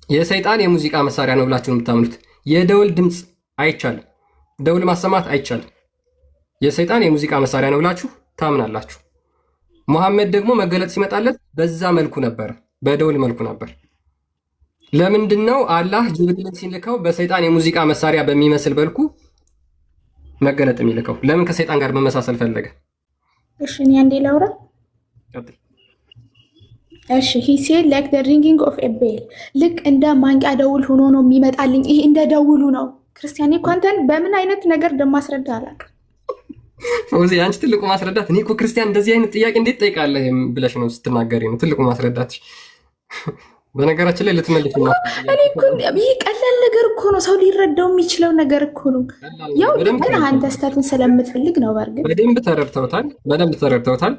የሰይጣን የሙዚቃ መሳሪያ ነው ብላችሁ የምታምኑት የደውል ድምፅ አይቻልም። ደውል ማሰማት አይቻልም። የሰይጣን የሙዚቃ መሳሪያ ነው ብላችሁ ታምናላችሁ። ሙሐመድ ደግሞ መገለጥ ሲመጣለት በዛ መልኩ ነበር፣ በደውል መልኩ ነበር። ለምንድን ነው አላህ ጅብሪልን ሲልከው በሰይጣን የሙዚቃ መሳሪያ በሚመስል መልኩ መገለጥ የሚልከው? ለምን ከሰይጣን ጋር መመሳሰል ፈለገ? እሺ እኔ አንዴ ላውራ። እሺ he said like the ringing of a bell ልክ እንደ ማንቂያ ደውል ሆኖ ነው የሚመጣልኝ። ይሄ እንደ ደውሉ ነው። ክርስቲያኒ ኮንተንት በምን አይነት ነገር እንደማስረዳ አላውቅም። ወዚ አንቺ ትልቁ ማስረዳት እኔ እኮ ክርስቲያን እንደዚህ አይነት ጥያቄ እንዴት ጠይቃለህ ብለሽ ነው ስትናገሪ ነው ትልቁ ማስረዳት። በነገራችን ላይ ልትመልሽ ነው። እኔ እኮ ይሄ ቀላል ነገር እኮ ነው፣ ሰው ሊረዳው የሚችለው ነገር እኮ ነው። ያው ግን አንተ ስታትን ስለምትፈልግ ነው። በርግጥ በደንብ ተረድተውታል።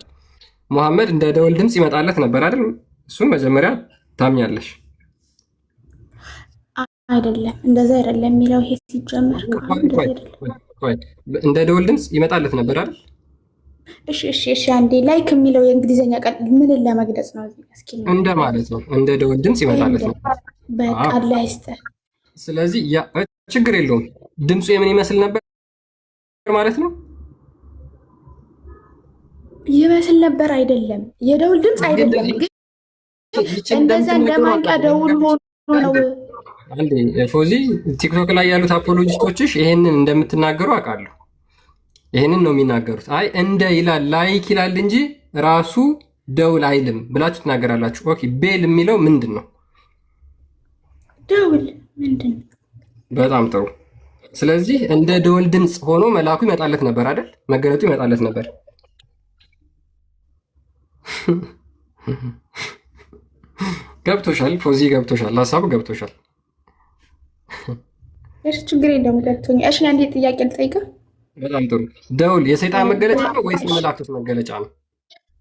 ሙሐመድ እንደ ደወል ድምጽ ይመጣለት ነበር አይደል? እሱን መጀመሪያ ታምኛለሽ አይደለም? እንደዛ አይደለም የሚለው ይሄ ሲጀመር እንደ ደወል ድምጽ ይመጣለት ነበር አይደል? እሺ አንዴ ላይክ የሚለው የእንግሊዘኛ ቃል ምንን ለመግለጽ ነው? እስኪ እንደ ማለት ነው። እንደ ደወል ድምጽ ይመጣለት ነው። በቃ አላህ ይስጥህ። ስለዚህ ያ ችግር የለውም። ድምጹ የምን ይመስል ነበር ማለት ነው? ይመስል ነበር አይደለም? የደውል ድምጽ አይደለም ግን እንደዛ እንደማንቂያ ደውል ሆኖ ነው። አንዴ ፎዚ ቲክቶክ ላይ ያሉት አፖሎጂስቶችሽ ይሄንን እንደምትናገሩ አውቃለሁ። ይሄንን ነው የሚናገሩት። አይ እንደ ይላል ላይክ ይላል እንጂ ራሱ ደውል አይልም ብላችሁ ትናገራላችሁ። ኦኬ ቤል የሚለው ምንድን ነው? ደውል ምንድን ነው? በጣም ጥሩ። ስለዚህ እንደ ደውል ድምጽ ሆኖ መልአኩ ይመጣለት ነበር አይደል? መገለጡ ይመጣለት ነበር። ገብቶሻል ፎዚ? ገብቶሻል? ሀሳቡ ገብቶሻል? እሺ ችግር የለውም ገብቶኛል። እሺ አንዴ ጥያቄ ልጠይቅህ። በጣም ጥሩ። ደውል የሰይጣን መገለጫ ነው ወይስ የመላእክት መገለጫ ነው?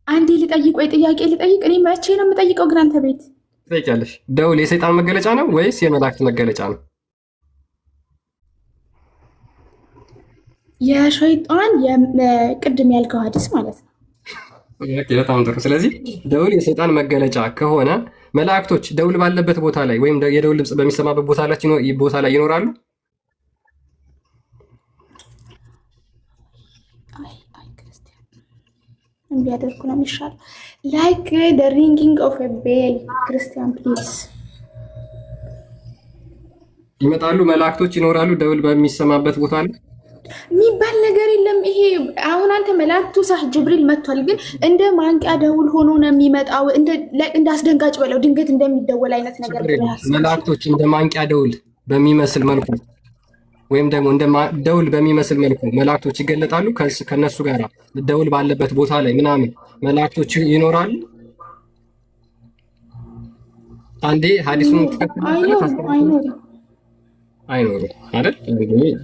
አንዴ ልጠይቅ ወይ ጥያቄ ልጠይቅ? እኔ መቼ ነው የምጠይቀው ግን አንተ ቤት ትጠይቂያለሽ። ደውል የሰይጣን መገለጫ ነው ወይስ የመላእክት መገለጫ ነው? የሸይጣን ቅድም ያልከው ሐዲስ ማለት ነው። በጣም ጥሩ። ስለዚህ ደውል የሰይጣን መገለጫ ከሆነ መላእክቶች ደውል ባለበት ቦታ ላይ ወይም የደውል ድምፅ በሚሰማበት ቦታ ላይ ይኖራሉ? ቢያደርጉ ነው የሚሻለው። ላይክ the ringing of a bell ክርስቲያን ፕሊዝ። ይመጣሉ መላእክቶች ይኖራሉ ደውል በሚሰማበት ቦታ ላይ የሚባል ነገር የለም። ይሄ አሁን አንተ መላእክቱ ሳህ ጅብሪል መጥቷል፣ ግን እንደ ማንቂያ ደውል ሆኖ ነው የሚመጣው። እንደ አስደንጋጭ በለው ድንገት እንደሚደወል አይነት ነገር መላእክቶች እንደ ማንቂያ ደውል በሚመስል መልኩ ወይም ደግሞ እንደ ደውል በሚመስል መልኩ መላእክቶች ይገለጣሉ። ከነሱ ጋር ደውል ባለበት ቦታ ላይ ምናምን መላእክቶች ይኖራሉ። አንዴ ሐዲሱን አይኖሩ አይደል?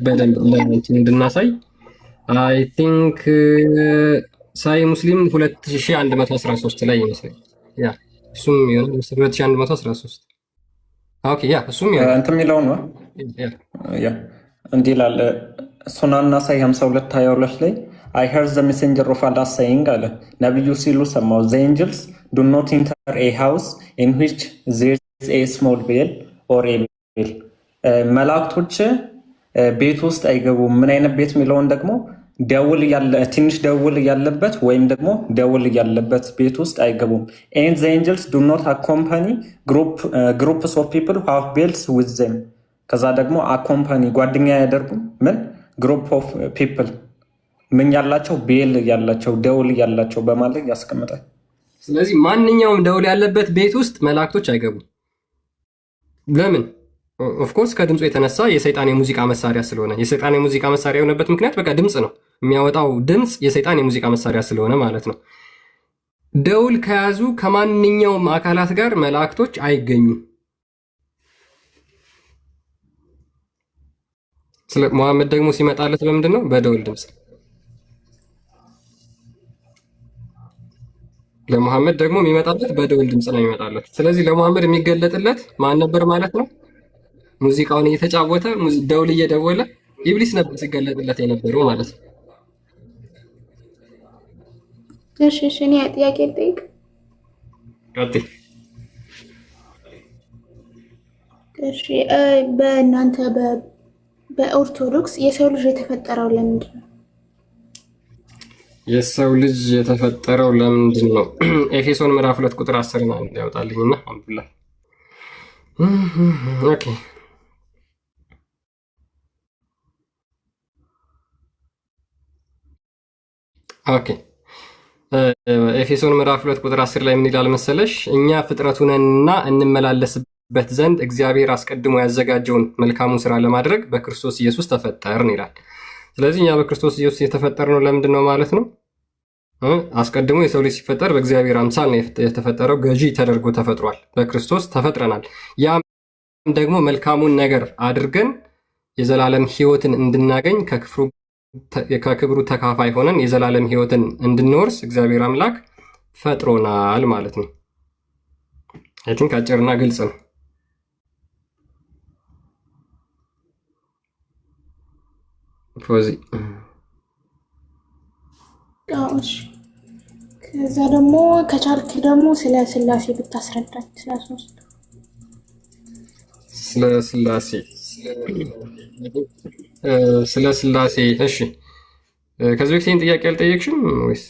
በደንብ ለእንትን እንድናሳይ አይ ቲንክ ሳይ ሙስሊም 2113 ላይ ይመስለኛል። ያ እሱም ይሆናል 2113 ኦኬ። ያ እሱም ይሆናል እንትን የሚለው ነው። ያ እንዲህ ይላል ሱናን ናሳይ 52:22 ላይ I heard the messenger of Allah saying አለ ነብዩ ሲሉ ሰማው the angels do not enter a house in which there is a small bell or a bell መላእክቶች ቤት ውስጥ አይገቡም። ምን አይነት ቤት የሚለውን ደግሞ ደውል ያለ ትንሽ ደውል ያለበት ወይም ደግሞ ደውል ያለበት ቤት ውስጥ አይገቡም። and the angels do not accompany groups of people who have bells with them ከዛ ደግሞ አኮምፓኒ ጓደኛ ያደርጉም ምን ግሩፕ ኦፍ ፒፕል ምን ያላቸው ቤል ያላቸው ደውል ያላቸው በማለት ያስቀምጣል። ስለዚህ ማንኛውም ደውል ያለበት ቤት ውስጥ መላእክቶች አይገቡም። ለምን? ኦፍኮርስ ከድምፁ የተነሳ የሰይጣን የሙዚቃ መሳሪያ ስለሆነ። የሰይጣን የሙዚቃ መሳሪያ የሆነበት ምክንያት በቃ ድምፅ ነው የሚያወጣው። ድምፅ የሰይጣን የሙዚቃ መሳሪያ ስለሆነ ማለት ነው። ደውል ከያዙ ከማንኛውም አካላት ጋር መላእክቶች አይገኙም። ስለ ሙሐመድ ደግሞ ሲመጣለት በምንድን ነው? በደውል ድምፅ። ለሙሐመድ ደግሞ የሚመጣለት በደውል ድምፅ ነው የሚመጣለት። ስለዚህ ለሙሐመድ የሚገለጥለት ማን ነበር ማለት ነው? ሙዚቃውን እየተጫወተ ደውል እየደወለ ኢብሊስ ነበር ሲገለጥለት የነበረው ማለት ነው። እሺ እኔ ጥያቄ ልጠይቅ። እሺ በእናንተ በኦርቶዶክስ የሰው ልጅ የተፈጠረው ለምንድን ነው? የሰው ልጅ የተፈጠረው ለምንድን ነው? ኤፌሶን ምዕራፍ 2 ቁጥር 10 ነው ያወጣልኝና አንብላ። ኦኬ ኦኬ ኤፌሶን ምዕራፍ 2 ቁጥር 10 ላይ ምን ይላል መሰለሽ? እኛ ፍጥረቱ ነንና እንመላለስበት ዘንድ እግዚአብሔር አስቀድሞ ያዘጋጀውን መልካሙን ስራ ለማድረግ በክርስቶስ ኢየሱስ ተፈጠርን ይላል። ስለዚህ እኛ በክርስቶስ ኢየሱስ የተፈጠርነው ለምንድን ነው ማለት ነው? አስቀድሞ የሰው ልጅ ሲፈጠር በእግዚአብሔር አምሳል ነው የተፈጠረው። ገዢ ተደርጎ ተፈጥሯል። በክርስቶስ ተፈጥረናል። ያም ደግሞ መልካሙን ነገር አድርገን የዘላለም ሕይወትን እንድናገኝ ከክብሩ ተካፋይ ሆነን የዘላለም ሕይወትን እንድንወርስ እግዚአብሔር አምላክ ፈጥሮናል ማለት ነው። አይ ቲንክ አጭርና ግልጽ ነው። ፎዚ ከዛ ደግሞ ከቻልክ ደግሞ ስለ ስላሴ ብታስረዳኝ ስለ ስላሴ። እሺ ከዚህ በፊት ይህን ጥያቄ አልጠየቅሽም ወይስ?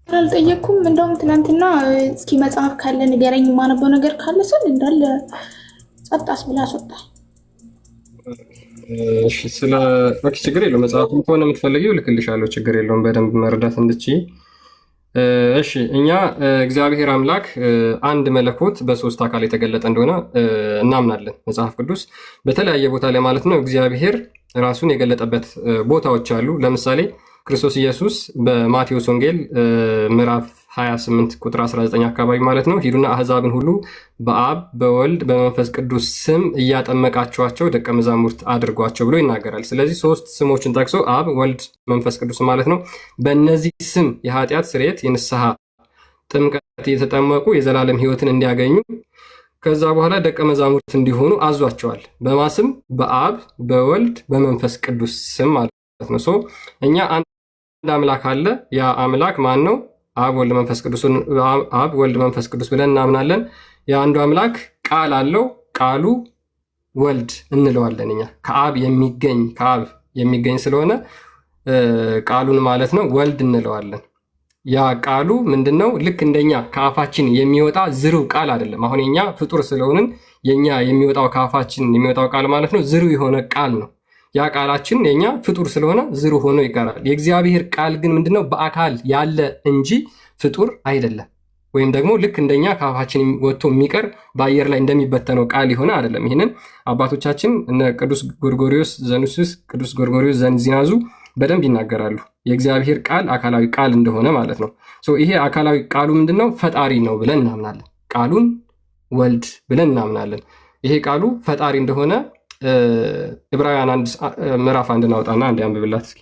አልጠየቅኩም። እንደውም ትናንትና እስኪ መጽሐፍ ካለ ንገረኝ የማነበው ነገር ካለ ስል እንዳለ ጸጣስ ብላ አስወጣ። እሺ ችግር የለውም። መጽሐፉን ከሆነ የምትፈልጊው ልክልሻለሁ። ችግር የለውም። በደንብ መረዳት እንድችይ። እሺ እኛ እግዚአብሔር አምላክ አንድ መለኮት በሶስት አካል የተገለጠ እንደሆነ እናምናለን። መጽሐፍ ቅዱስ በተለያየ ቦታ ላይ ማለት ነው እግዚአብሔር ራሱን የገለጠበት ቦታዎች አሉ። ለምሳሌ ክርስቶስ ኢየሱስ በማቴዎስ ወንጌል ምዕራፍ 28 ቁጥር 19 አካባቢ ማለት ነው ሂዱና አሕዛብን ሁሉ በአብ በወልድ በመንፈስ ቅዱስ ስም እያጠመቃችኋቸው ደቀ መዛሙርት አድርጓቸው ብሎ ይናገራል። ስለዚህ ሶስት ስሞችን ጠቅሶ አብ፣ ወልድ፣ መንፈስ ቅዱስ ማለት ነው በእነዚህ ስም የኃጢአት ስርየት የንስሐ ጥምቀት የተጠመቁ የዘላለም ሕይወትን እንዲያገኙ ከዛ በኋላ ደቀ መዛሙርት እንዲሆኑ አዟቸዋል። በማስም በአብ በወልድ በመንፈስ ቅዱስ ስም ማለት ነው። እኛ አንድ አምላክ አለ። ያ አምላክ ማን ነው? አብ ወልድ መንፈስ ቅዱስ ብለን እናምናለን። የአንዱ አምላክ ቃል አለው። ቃሉ ወልድ እንለዋለን። እኛ ከአብ የሚገኝ ስለሆነ ቃሉን ማለት ነው ወልድ እንለዋለን። ያ ቃሉ ምንድን ነው? ልክ እንደኛ ከአፋችን የሚወጣ ዝርው ቃል አይደለም። አሁን የኛ ፍጡር ስለሆንን የኛ የሚወጣው ከአፋችን የሚወጣው ቃል ማለት ነው ዝርው የሆነ ቃል ነው። ያ ቃላችን የኛ ፍጡር ስለሆነ ዝሩ ሆኖ ይቀራል። የእግዚአብሔር ቃል ግን ምንድነው? በአካል ያለ እንጂ ፍጡር አይደለም። ወይም ደግሞ ልክ እንደኛ ከአፋችን ወጥቶ የሚቀር በአየር ላይ እንደሚበተነው ቃል የሆነ አይደለም። ይህንን አባቶቻችን እነ ቅዱስ ጎርጎሪዮስ ዘኑስስ፣ ቅዱስ ጎርጎሪዮስ ዘንዚናዙ በደንብ ይናገራሉ። የእግዚአብሔር ቃል አካላዊ ቃል እንደሆነ ማለት ነው። ይሄ አካላዊ ቃሉ ምንድነው? ፈጣሪ ነው ብለን እናምናለን። ቃሉን ወልድ ብለን እናምናለን። ይሄ ቃሉ ፈጣሪ እንደሆነ ዕብራውያን ምዕራፍ 1 እናውጣና አንድ አንብብላት እስኪ።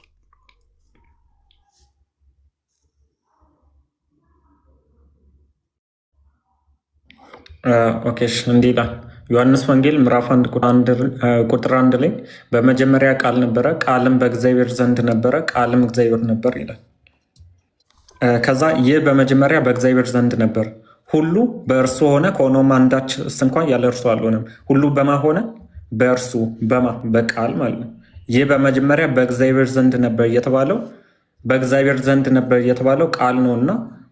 ኦኬ እንዲህ ይላል ዮሐንስ ወንጌል ምዕራፍ 1 ቁጥር 1 ላይ በመጀመሪያ ቃል ነበረ፣ ቃልም በእግዚአብሔር ዘንድ ነበረ፣ ቃልም እግዚአብሔር ነበር ይላል። ከዛ ይህ በመጀመሪያ በእግዚአብሔር ዘንድ ነበር፣ ሁሉ በእርሱ ሆነ፣ ከሆነውም አንዳች እንኳን ያለ እርሱ አልሆነም። ሁሉ በማ ሆነ? በእርሱ በቃል ማለት ነው። ይህ በመጀመሪያ በእግዚአብሔር ዘንድ ነበር የተባለው በእግዚአብሔር ዘንድ ነበር የተባለው ቃል ነው እና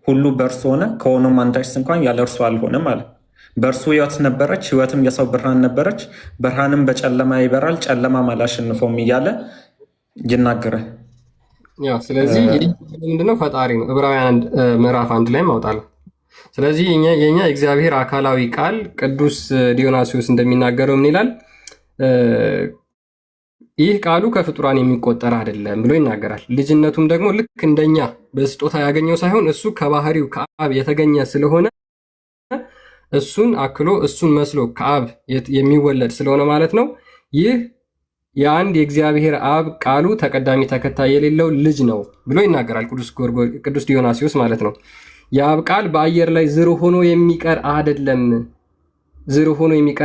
ሁሉ በእርሱ ሆነ፣ ከሆነውም አንዳች እንኳን ያለ እርሱ አልሆነም ማለት። በእርሱ ሕይወት ነበረች፣ ሕይወትም የሰው ብርሃን ነበረች፣ ብርሃንም በጨለማ ይበራል፣ ጨለማም አላሸንፈውም እያለ ይናገራል። ስለዚህ ምንድነው? ፈጣሪ ነው። ዕብራውያን ምዕራፍ 1 ላይ ማውጣል። ስለዚህ የኛ የእግዚአብሔር አካላዊ ቃል ቅዱስ ዲዮናስዮስ እንደሚናገረው ምን ይላል? ይህ ቃሉ ከፍጡራን የሚቆጠር አይደለም ብሎ ይናገራል። ልጅነቱም ደግሞ ልክ እንደኛ በስጦታ ያገኘው ሳይሆን እሱ ከባህሪው ከአብ የተገኘ ስለሆነ እሱን አክሎ እሱን መስሎ ከአብ የሚወለድ ስለሆነ ማለት ነው። ይህ የአንድ የእግዚአብሔር አብ ቃሉ ተቀዳሚ ተከታይ የሌለው ልጅ ነው ብሎ ይናገራል ቅዱስ ዲዮናስዮስ ማለት ነው። የአብ ቃል በአየር ላይ ዝሩ ሆኖ የሚቀር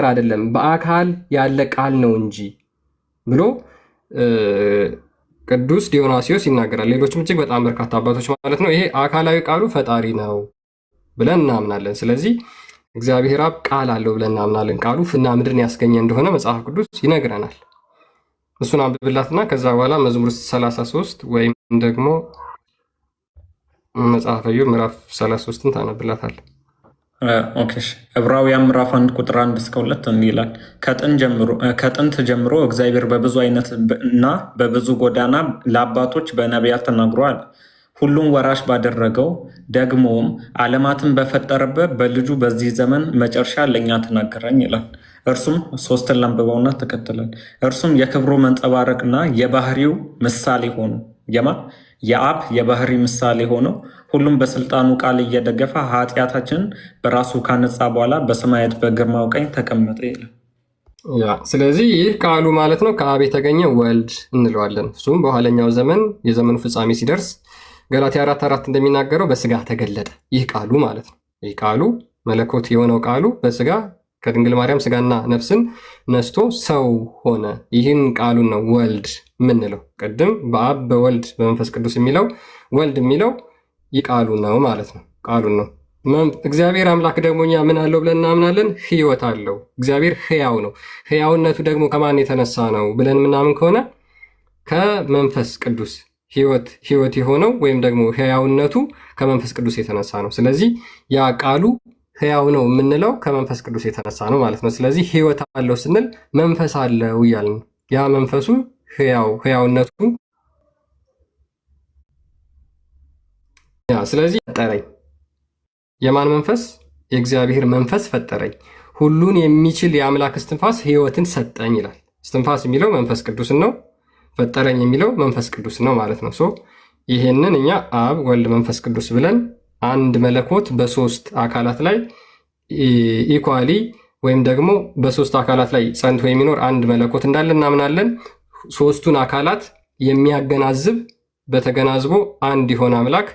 አይደለም፣ በአካል ያለ ቃል ነው እንጂ ብሎ ቅዱስ ዲዮናስዮስ ይናገራል። ሌሎችም እጅግ በጣም በርካታ አባቶች ማለት ነው። ይሄ አካላዊ ቃሉ ፈጣሪ ነው ብለን እናምናለን። ስለዚህ እግዚአብሔር አብ ቃል አለው ብለን እናምናለን። ቃሉ ፍና ምድርን ያስገኘ እንደሆነ መጽሐፍ ቅዱስ ይነግረናል። እሱን አንብብላትና ከዛ በኋላ መዝሙር 33 ወይም ደግሞ መጽሐፈ ኢዮብ ምዕራፍ 33ን ታነብላታል። ኦኬ ዕብራውያን ምዕራፍ 1 ቁጥር 1 እስከ 2 እንዲህ ይላል። ከጥንት ጀምሮ እግዚአብሔር በብዙ አይነት እና በብዙ ጎዳና ለአባቶች በነቢያት ተናግሯል። ሁሉን ወራሽ ባደረገው ደግሞም ዓለማትን በፈጠረበት በልጁ በዚህ ዘመን መጨረሻ ለእኛ ተናገረኝ ይላል። እርሱም ሶስትን ላንብበውና ተከትለን እርሱም የክብሩ መንጸባረቅና የባህሪው ምሳሌ ሆኖ የአብ የባህሪ ምሳሌ ሆነው ሁሉም በስልጣኑ ቃል እየደገፈ ኃጢአታችንን በራሱ ካነጻ በኋላ በሰማያት በግርማው ቀኝ ተቀመጠ ይላል። ስለዚህ ይህ ቃሉ ማለት ነው ከአብ የተገኘ ወልድ እንለዋለን። እሱም በኋለኛው ዘመን የዘመኑ ፍጻሜ ሲደርስ ገላትያ 4:4 እንደሚናገረው በስጋ ተገለጠ። ይህ ቃሉ ማለት ነው። ይህ ቃሉ መለኮት የሆነው ቃሉ በስጋ ከድንግል ማርያም ስጋና ነፍስን ነስቶ ሰው ሆነ። ይህን ቃሉን ነው ወልድ ምንለው። ቅድም በአብ በወልድ በመንፈስ ቅዱስ የሚለው ወልድ የሚለው ይህ ቃሉ ነው ማለት ነው። ቃሉን ነው። እግዚአብሔር አምላክ ደግሞ እኛ ምን አለው ብለን እናምናለን? ሕይወት አለው። እግዚአብሔር ሕያው ነው። ሕያውነቱ ደግሞ ከማን የተነሳ ነው ብለን ምናምን ከሆነ ከመንፈስ ቅዱስ ሕይወት የሆነው ወይም ደግሞ ሕያውነቱ ከመንፈስ ቅዱስ የተነሳ ነው። ስለዚህ ያ ቃሉ ሕያው ነው የምንለው ከመንፈስ ቅዱስ የተነሳ ነው ማለት ነው። ስለዚህ ሕይወት አለው ስንል መንፈስ አለው እያልን ያ መንፈሱ ሕያውነቱ ስለዚህ ፈጠረኝ። የማን መንፈስ? የእግዚአብሔር መንፈስ ፈጠረኝ። ሁሉን የሚችል የአምላክ እስትንፋስ ሕይወትን ሰጠኝ ይላል። እስትንፋስ የሚለው መንፈስ ቅዱስን ነው። ፈጠረኝ የሚለው መንፈስ ቅዱስ ነው ማለት ነው። ይሄንን እኛ አብ ወልድ መንፈስ ቅዱስ ብለን አንድ መለኮት በሶስት አካላት ላይ ኢኳሊ ወይም ደግሞ በሶስት አካላት ላይ ጸንቶ የሚኖር አንድ መለኮት እንዳለ እናምናለን። ሶስቱን አካላት የሚያገናዝብ በተገናዝቦ አንድ የሆነ አምላክ፣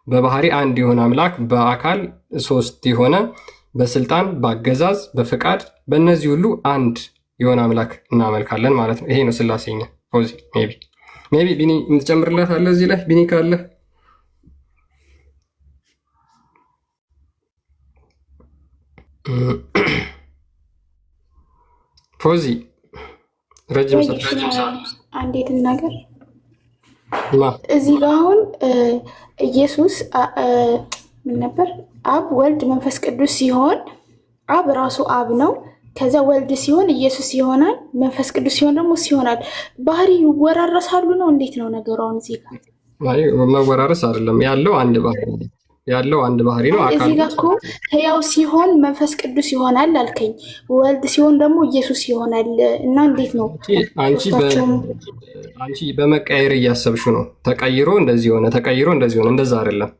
በባህሪ አንድ የሆነ አምላክ፣ በአካል ሶስት የሆነ፣ በስልጣን በአገዛዝ በፍቃድ በእነዚህ ሁሉ አንድ የሆነ አምላክ እናመልካለን ማለት ነው። ይሄ ነው ስላሴኛ። ሜቢ ቢኒ የምትጨምርላት አለ እዚህ ላይ ቢኒ ካለ ፎዚ ረጅም አንዴት ነገር እዚህ ጋር አሁን ኢየሱስ ምን ነበር? አብ ወልድ መንፈስ ቅዱስ ሲሆን አብ ራሱ አብ ነው። ከዛ ወልድ ሲሆን ኢየሱስ ይሆናል። መንፈስ ቅዱስ ሲሆን ደግሞ ይሆናል። ባህሪ ይወራረሳሉ ነው? እንዴት ነው ነገሩ? አሁን እዚህ ጋር መወራረስ አይደለም ያለው አንድ ባህሪ ነው። እዚህ ጋር እኮ ሕያው ሲሆን መንፈስ ቅዱስ ይሆናል አልከኝ። ወልድ ሲሆን ደግሞ ኢየሱስ ይሆናል እና እንዴት ነው? አንቺ በመቀየር እያሰብሽ ነው። ተቀይሮ እንደዚህ ሆነ፣ ተቀይሮ እንደዚህ ሆነ። እንደዛ አይደለም።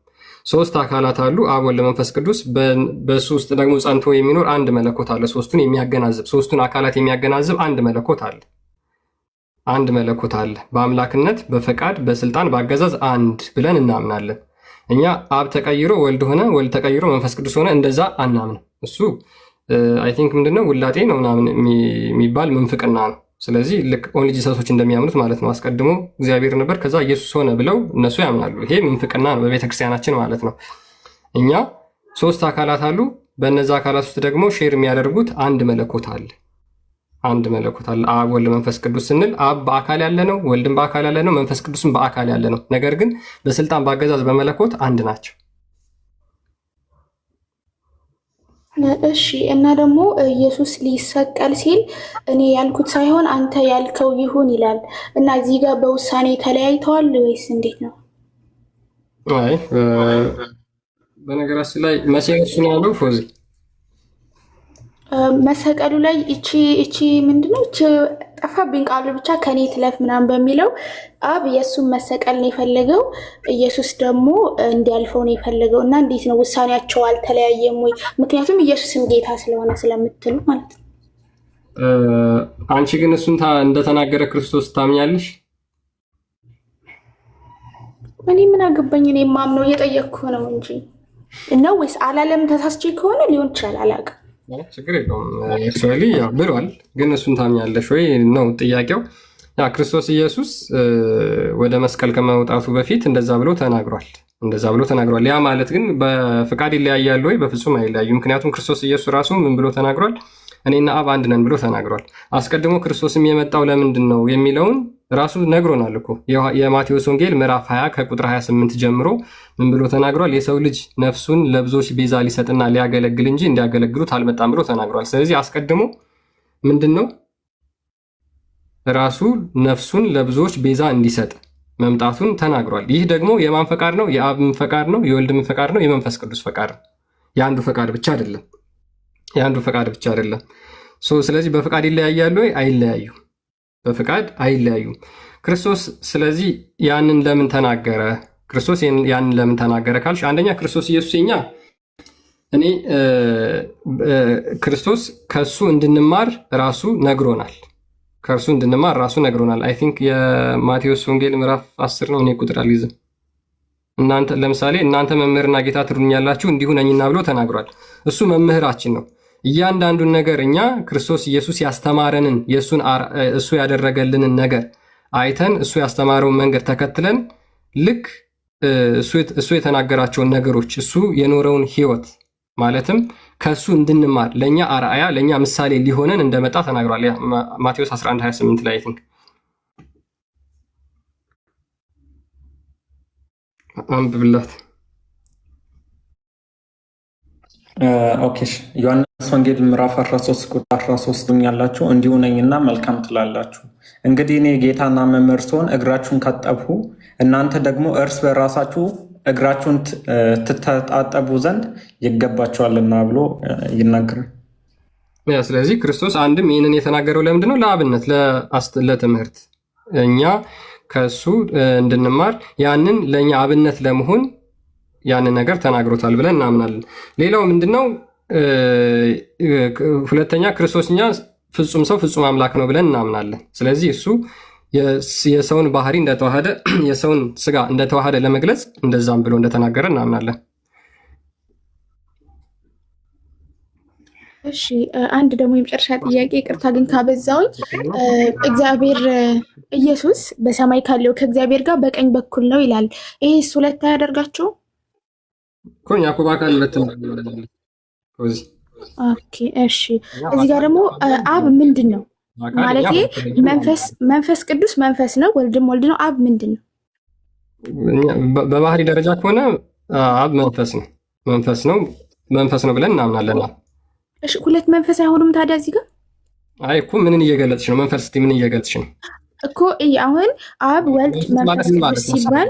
ሶስት አካላት አሉ፣ አብ ወልድ መንፈስ ቅዱስ። በሱ ውስጥ ደግሞ ጸንቶ የሚኖር አንድ መለኮት አለ። ሶስቱን አካላት የሚያገናዝብ አንድ መለኮት አለ። አንድ መለኮት አለ። በአምላክነት በፈቃድ በስልጣን በአገዛዝ አንድ ብለን እናምናለን። እኛ አብ ተቀይሮ ወልድ ሆነ፣ ወልድ ተቀይሮ መንፈስ ቅዱስ ሆነ፣ እንደዛ አናምን። እሱ አይ ቲንክ ምንድነው ውላጤ ነው ምናምን የሚባል ምንፍቅና ነው። ስለዚህ ልክ ኦንሊ ጂሰሶች እንደሚያምኑት ማለት ነው። አስቀድሞ እግዚአብሔር ነበር ከዛ ኢየሱስ ሆነ ብለው እነሱ ያምናሉ። ይሄ ምንፍቅና ነው በቤተክርስቲያናችን ማለት ነው። እኛ ሶስት አካላት አሉ። በእነዚ አካላት ውስጥ ደግሞ ሼር የሚያደርጉት አንድ መለኮት አለ። አብ ወልድ መንፈስ ቅዱስ ስንል አብ በአካል ያለ ነው፣ ወልድም በአካል ያለ ነው፣ መንፈስ ቅዱስም በአካል ያለ ነው። ነገር ግን በስልጣን በአገዛዝ በመለኮት አንድ ናቸው። እሺ። እና ደግሞ ኢየሱስ ሊሰቀል ሲል እኔ ያልኩት ሳይሆን አንተ ያልከው ይሁን ይላል እና እዚህ ጋር በውሳኔ ተለያይተዋል ወይስ እንዴት ነው? አይ በነገራችን ላይ መቼ እሱ ነው ያለው ፎዚ መሰቀሉ ላይ እቺ ምንድነው? እቺ ጠፋብኝ ቃሉ ብቻ ከኔ ትለፍ ምናምን በሚለው አብ የእሱን መሰቀል ነው የፈለገው፣ ኢየሱስ ደግሞ እንዲያልፈው ነው የፈለገው። እና እንዴት ነው ውሳኔያቸው አልተለያየም ወይ? ምክንያቱም ኢየሱስም ጌታ ስለሆነ ስለምትሉ ማለት ነው። አንቺ ግን እሱን እንደተናገረ ክርስቶስ ታምኛለሽ? እኔ ምን አገባኝ? እኔ ማምነው እየጠየቅኩ ነው እንጂ ነው ወይስ አላለም? ተሳስቼ ከሆነ ሊሆን ይችላል፣ አላውቅም። ችግር የለውም። አክቹዋሊ ያው ብሏል፣ ግን እሱን ታምኛለሽ ወይ ነው ጥያቄው። ያ ክርስቶስ ኢየሱስ ወደ መስቀል ከመውጣቱ በፊት እንደዛ ብሎ ተናግሯል። ያ ማለት ግን በፍቃድ ይለያያሉ ወይ? በፍጹም አይለያዩ። ምክንያቱም ክርስቶስ ኢየሱስ ራሱ ምን ብሎ ተናግሯል? እኔና አብ አንድ ነን ብሎ ተናግሯል። አስቀድሞ ክርስቶስም የመጣው ለምንድን ነው የሚለውን ራሱ ነግሮናል እኮ የማቴዎስ ወንጌል ምዕራፍ 20 ከቁጥር 28 ጀምሮ ምን ብሎ ተናግሯል? የሰው ልጅ ነፍሱን ለብዙዎች ቤዛ ሊሰጥና ሊያገለግል እንጂ እንዲያገለግሉት አልመጣም ብሎ ተናግሯል። ስለዚህ አስቀድሞ ምንድን ነው ራሱ ነፍሱን ለብዙዎች ቤዛ እንዲሰጥ መምጣቱን ተናግሯል። ይህ ደግሞ የማን ፈቃድ ነው? የአብም ፈቃድ ነው፣ የወልድም ፈቃድ ነው፣ የመንፈስ ቅዱስ ፈቃድ ነው። የአንዱ ፈቃድ ብቻ አይደለም። ስለዚህ በፈቃድ ይለያያሉ ወይ? አይለያዩ። በፈቃድ አይለያዩም። ክርስቶስ ስለዚህ ያንን ለምን ተናገረ? ክርስቶስ ያንን ለምን ተናገረ ካልሽ፣ አንደኛ ክርስቶስ ኢየሱስ ክርስቶስ ከሱ እንድንማር ራሱ ነግሮናል። አይ ቲንክ የማቴዎስ ወንጌል ምዕራፍ 10 ነው። እኔ ቁጥር አልይዝም። ለምሳሌ እናንተ መምህርና ጌታ ትሉኛላችሁ እንዲሁ ነኝና ብሎ ተናግሯል። እሱ መምህራችን ነው። እያንዳንዱን ነገር እኛ ክርስቶስ ኢየሱስ ያስተማረንን እሱ ያደረገልንን ነገር አይተን እሱ ያስተማረውን መንገድ ተከትለን ልክ እሱ የተናገራቸውን ነገሮች እሱ የኖረውን ህይወት ማለትም ከእሱ እንድንማር ለእኛ አርአያ ለእኛ ምሳሌ ሊሆነን እንደመጣ ተናግሯል። ማቴዎስ 11:28 ላይ ቲንክ አንብብላት። ኦኬ ዮሐንስ ወንጌል ምዕራፍ 13 ቁጥር 13 ያላችሁ እንዲሁ ነኝና መልካም ትላላችሁ። እንግዲህ እኔ ጌታና መምህር ስሆን እግራችሁን ካጠብሁ እናንተ ደግሞ እርስ በራሳችሁ እግራችሁን ትታጠቡ ዘንድ ይገባችኋልና ብሎ ይናገራል። ስለዚህ ክርስቶስ አንድም ይህንን የተናገረው ለምንድን ነው? ለአብነት ለትምህርት እኛ ከእሱ እንድንማር ያንን ለእኛ አብነት ለመሆን ያንን ነገር ተናግሮታል ብለን እናምናለን። ሌላው ምንድነው? ሁለተኛ ክርስቶስ እኛ ፍጹም ሰው ፍጹም አምላክ ነው ብለን እናምናለን። ስለዚህ እሱ የሰውን ባህሪ እንደተዋሃደ የሰውን ስጋ እንደተዋሃደ ለመግለጽ እንደዛም ብሎ እንደተናገረ እናምናለን። እሺ አንድ ደግሞ የመጨረሻ ጥያቄ፣ ይቅርታ ግን ካበዛውኝ፣ እግዚአብሔር ኢየሱስ በሰማይ ካለው ከእግዚአብሔር ጋር በቀኝ በኩል ነው ይላል። ይሄስ ሁለት አያደርጋቸውም? ኮኛ እኮ በአካል ሁለት ነው። ኦኬ እሺ። እዚህ ጋር ደግሞ አብ ምንድን ነው ማለት መንፈስ ቅዱስ መንፈስ ነው፣ ወልድም ወልድ ነው። አብ ምንድን ነው? በባህሪ ደረጃ ከሆነ አብ መንፈስ ነው ብለን እናምናለን። እሺ ሁለት መንፈስ አይሆኑም ታዲያ እዚህ ጋር? አይ እኮ ምንን እየገለጽሽ ነው? መንፈስ እስቲ ምን እየገለጽሽ ነው እኮ? አሁን አብ ወልድ መንፈስ ቅዱስ ሲባል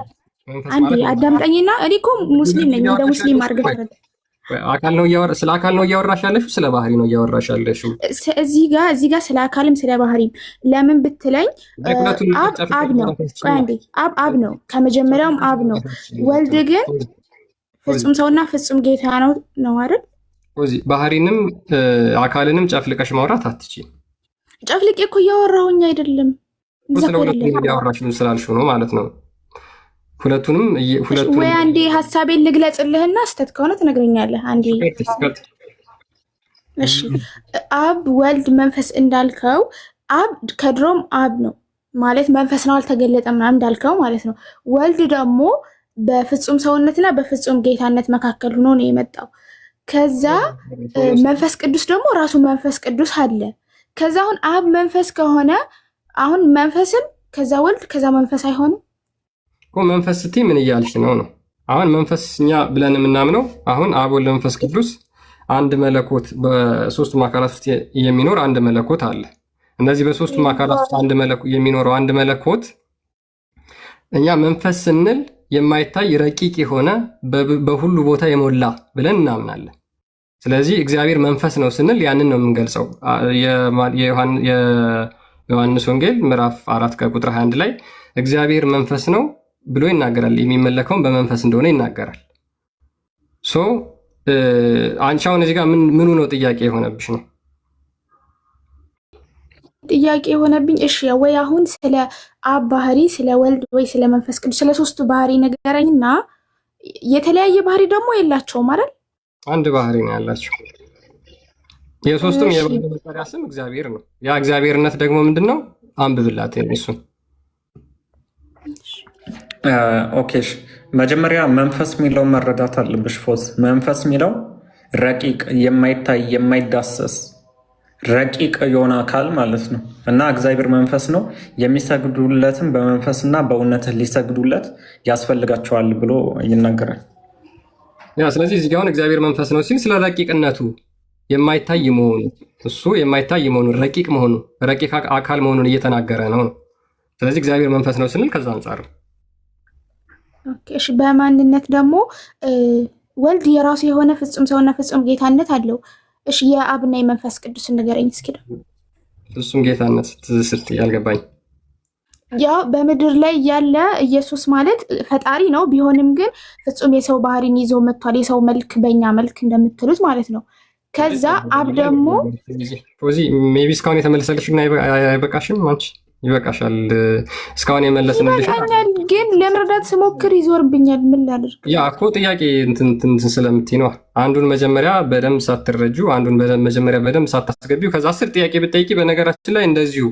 አንዴ አዳምጠኝና፣ እኔ እኮ ሙስሊም ነኝ። እንደ ሙስሊም አድርገህ ተረዳ። ስለ አካል ነው እያወራሽ ያለሽው? ስለ ባህሪ ነው እያወራሽ ያለሽው? እዚህ ጋር ስለ አካልም ስለ ባህሪም ለምን ብትለኝ፣ አብ ነው። አንዴ አብ ነው፣ ከመጀመሪያውም አብ ነው። ወልድ ግን ፍጹም ሰውና ፍጹም ጌታ ነው አይደል? ባህሪንም አካልንም ጨፍልቀሽ ማውራት አትችይም። ጨፍልቄ እኮ እያወራሁኝ አይደለም። ስለሁለቱም እያወራሽ ስላልሽው ነው ማለት ነው። ሁለቱንም ወይ አንዴ ሀሳቤን ልግለጽልህና ስተት ከሆነ ትነግረኛለህ። አንዴ እሺ፣ አብ ወልድ መንፈስ እንዳልከው አብ ከድሮም አብ ነው ማለት መንፈስ ነው አልተገለጠም ምናምን እንዳልከው ማለት ነው። ወልድ ደግሞ በፍጹም ሰውነትና በፍጹም ጌታነት መካከል ሆኖ ነው የመጣው። ከዛ መንፈስ ቅዱስ ደግሞ ራሱ መንፈስ ቅዱስ አለ። ከዛ አሁን አብ መንፈስ ከሆነ አሁን መንፈስም ከዛ ወልድ ከዛ መንፈስ አይሆንም እኮ። መንፈስ ስትይ ምን እያልሽ ነው? አሁን መንፈስ እኛ ብለን የምናምነው አሁን አብ ወልድ መንፈስ ቅዱስ አንድ መለኮት፣ በሶስቱም አካላት ውስጥ የሚኖር አንድ መለኮት አለ። እነዚህ በሶስቱም አካላት ውስጥ የሚኖረው አንድ መለኮት እኛ መንፈስ ስንል የማይታይ ረቂቅ የሆነ በሁሉ ቦታ የሞላ ብለን እናምናለን። ስለዚህ እግዚአብሔር መንፈስ ነው ስንል ያንን ነው የምንገልጸው። የዮሐንስ ወንጌል ምዕራፍ 4 ከቁጥር 21 ላይ እግዚአብሔር መንፈስ ነው ብሎ ይናገራል። የሚመለከውን በመንፈስ እንደሆነ ይናገራል። አንቺ አሁን እዚህ ጋር ምኑ ነው ጥያቄ የሆነብሽ ነው? ጥያቄ የሆነብኝ እሺ፣ ወይ አሁን ስለ አብ ባህሪ፣ ስለ ወልድ ወይ ስለ መንፈስ ቅዱስ ስለ ሶስቱ ባህሪ ነገረኝና፣ የተለያየ ባህሪ ደግሞ የላቸውም አይደል? አንድ ባህሪ ነው ያላቸው። የሶስቱም የመጀመሪያ ስም እግዚአብሔር ነው። ያ እግዚአብሔርነት ደግሞ ምንድነው? አንብብላት እሱን። ኦኬ መጀመሪያ መንፈስ የሚለው መረዳት አለብሽ ፎዝ። መንፈስ የሚለው ረቂቅ፣ የማይታይ፣ የማይዳሰስ ረቂቅ የሆነ አካል ማለት ነው እና እግዚአብሔር መንፈስ ነው። የሚሰግዱለትም በመንፈስና በእውነት ሊሰግዱለት ያስፈልጋቸዋል ብሎ ይናገራል። ስለዚህ እዚህ ጋር አሁን እግዚአብሔር መንፈስ ነው ሲል ስለ ረቂቅነቱ የማይታይ መሆኑ እሱ የማይታይ መሆኑን ረቂቅ መሆኑ ረቂቅ አካል መሆኑን እየተናገረ ነው። ስለዚህ እግዚአብሔር መንፈስ ነው ስንል ከዛ አንጻር ነው። እሺ በማንነት ደግሞ ወልድ የራሱ የሆነ ፍጹም ሰውና ፍጹም ጌታነት አለው። እሺ የአብና የመንፈስ ቅዱስ ንገረኝ እስኪ። ፍጹም ጌታነት ስትል ያልገባኝ ያው በምድር ላይ ያለ ኢየሱስ ማለት ፈጣሪ ነው። ቢሆንም ግን ፍጹም የሰው ባህሪን ይዞ መጥቷል። የሰው መልክ በእኛ መልክ እንደምትሉት ማለት ነው። ከዛ አብ ደግሞ ሜቢ እስካሁን የተመለሰልሽና አይበቃሽም? አንቺ ይበቃሻል። እስካሁን የመለስንልሽ ግን ለመረዳት ስሞክር ይዞርብኛል። ምን ላድርግ? ያ እኮ ጥያቄ እንትን ስለምትይ ነው። አንዱን መጀመሪያ በደንብ ሳትረጁ፣ አንዱን መጀመሪያ በደንብ ሳታስገቢው ከዛ 10 ጥያቄ ብትጠይቂ በነገራችን ላይ እንደዚሁ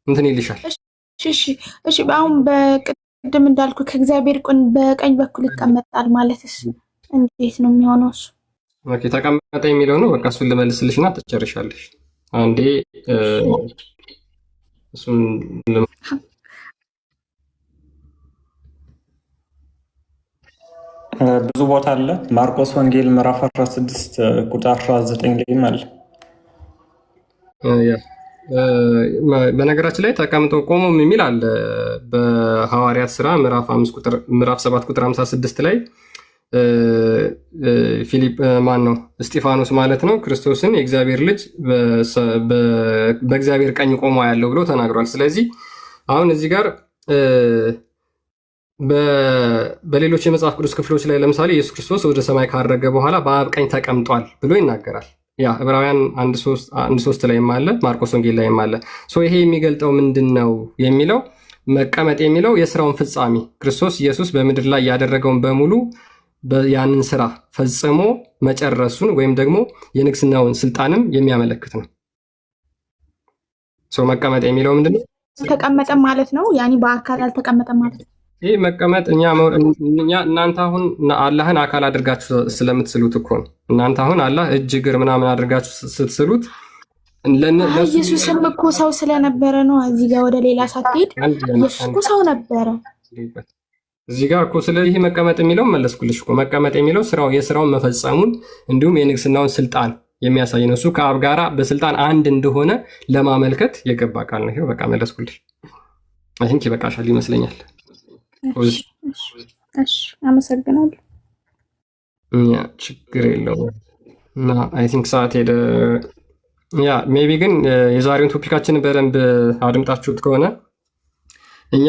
እንትን ይልሻል። እሺ አሁን በቅድም እንዳልኩ ከእግዚአብሔር በቀኝ በኩል ይቀመጣል ማለትስ እንዴት ነው የሚሆነው? እሱ ኦኬ ተቀመጠ የሚለው ነው። በቃ እሱን ልመልስልሽና ትጨርሻለሽ። አንዴ እሱን ብዙ ቦታ አለ። ማርቆስ ወንጌል ምዕራፍ 16 ቁጥር 19 ላይ አለ። በነገራችን ላይ ተቀምጦ ቆሞም የሚል አለ። በሐዋርያት ሥራ ምዕራፍ 7 ቁጥር 56 ላይ እስጢፋኖስ ማለት ነው ክርስቶስን የእግዚአብሔር ልጅ በእግዚአብሔር ቀኝ ቆሞ ያለው ብሎ ተናግሯል። ስለዚህ አሁን እዚህ ጋር በሌሎች የመጽሐፍ ቅዱስ ክፍሎች ላይ ለምሳሌ ኢየሱስ ክርስቶስ ወደ ሰማይ ካረገ በኋላ በአብ ቀኝ ተቀምጧል ብሎ ይናገራል። ያ ዕብራውያን 1:3 ላይም አለ፣ ማርቆስ ወንጌል ላይም አለ። ይሄ የሚገልጠው ምንድን ነው የሚለው መቀመጥ የሚለው የስራውን ፍጻሜ ክርስቶስ ኢየሱስ በምድር ላይ ያደረገውን በሙሉ ያንን ስራ ፈጽሞ መጨረሱን ወይም ደግሞ የንግስናውን ስልጣንም የሚያመለክት ነው። መቀመጥ የሚለው ምንድነው? ተቀመጠ ማለት ነው። ያኒ በአካል አልተቀመጠም ማለት ነው። ይህ መቀመጥ እናንተ አሁን አላህን አካል አድርጋችሁ ስለምትስሉት እኮ ነው። እናንተ አሁን አላህ እጅ እግር ምናምን አድርጋችሁ ስትስሉት ኢየሱስም እኮ ሰው ስለነበረ ነው። እዚህ ጋር ወደ ሌላ ሳትሄድ ኢየሱስ እኮ ሰው ነበረ። እዚህ ጋር እኮ ስለዚህ መቀመጥ የሚለው መለስኩልሽ እኮ። መቀመጥ የሚለው የስራውን መፈጸሙን እንዲሁም የንግስናውን ስልጣን የሚያሳይ ነው። እሱ ከአብ ጋራ በስልጣን አንድ እንደሆነ ለማመልከት የገባ ቃል ነው። ይሄው በቃ መለስኩልሽ። አይ ቲንክ ይበቃሻል ይመስለኛል። እሺ አመሰግናለሁ። ያ ችግር የለውም። እና አይ ቲንክ ሰዓት ሄደ። ያ ሜቢ ግን የዛሬውን ቶፒካችንን በደንብ አድምጣችሁት ከሆነ እኛ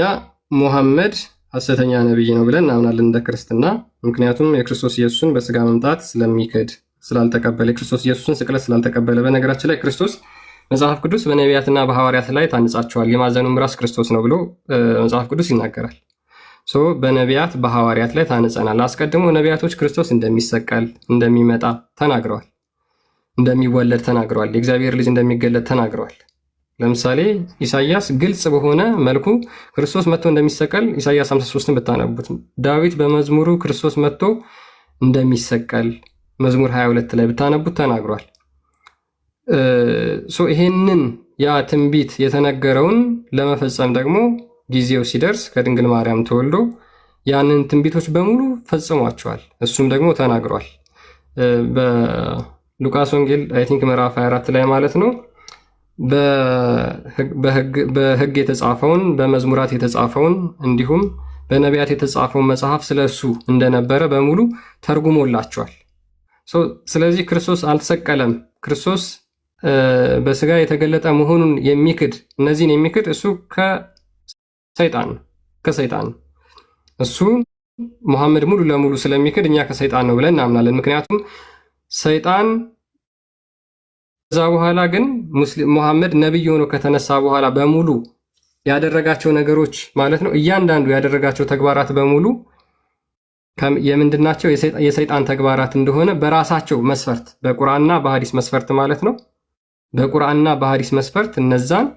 ሙሐመድ ሐሰተኛ ነብይ ነው ብለን እናምናለን እንደ ክርስትና። ምክንያቱም የክርስቶስ ኢየሱስን በስጋ መምጣት ስለሚክድ ስላልተቀበለ፣ የክርስቶስ ኢየሱስን ስቅለት ስላልተቀበለ። በነገራችን ላይ ክርስቶስ መጽሐፍ ቅዱስ በነቢያትና በሐዋርያት ላይ ታንጻቸዋል፣ የማዕዘኑም ራስ ክርስቶስ ነው ብሎ መጽሐፍ ቅዱስ ይናገራል። በነቢያት በሐዋርያት ላይ ታንጸናል። አስቀድሞ ነቢያቶች ክርስቶስ እንደሚሰቀል እንደሚመጣ ተናግረዋል፣ እንደሚወለድ ተናግረዋል፣ የእግዚአብሔር ልጅ እንደሚገለጥ ተናግረዋል። ለምሳሌ ኢሳይያስ ግልጽ በሆነ መልኩ ክርስቶስ መጥቶ እንደሚሰቀል ኢሳይያስ 53ን ብታነቡት፣ ዳዊት በመዝሙሩ ክርስቶስ መጥቶ እንደሚሰቀል መዝሙር 22 ላይ ብታነቡት ተናግሯል። ይሄንን ያ ትንቢት የተነገረውን ለመፈጸም ደግሞ ጊዜው ሲደርስ ከድንግል ማርያም ተወልዶ ያንን ትንቢቶች በሙሉ ፈጽሟቸዋል። እሱም ደግሞ ተናግሯል። በሉቃስ ወንጌል አይ ቲንክ ምዕራፍ 24 ላይ ማለት ነው በሕግ የተጻፈውን በመዝሙራት የተጻፈውን እንዲሁም በነቢያት የተጻፈውን መጽሐፍ ስለ እሱ እንደነበረ በሙሉ ተርጉሞላቸዋል። ስለዚህ ክርስቶስ አልተሰቀለም፣ ክርስቶስ በስጋ የተገለጠ መሆኑን የሚክድ እነዚህን የሚክድ እሱ ከሰይጣን እሱ ሙሐመድ ሙሉ ለሙሉ ስለሚክድ እኛ ከሰይጣን ነው ብለን እናምናለን። ምክንያቱም ሰይጣን ከዛ በኋላ ግን ሙሐመድ ነብይ ሆኖ ከተነሳ በኋላ በሙሉ ያደረጋቸው ነገሮች ማለት ነው እያንዳንዱ ያደረጋቸው ተግባራት በሙሉ የምንድናቸው? የሰይጣን ተግባራት እንደሆነ በራሳቸው መስፈርት በቁርአንና በሐዲስ መስፈርት ማለት ነው። በቁርአንና በሐዲስ መስፈርት እነዛን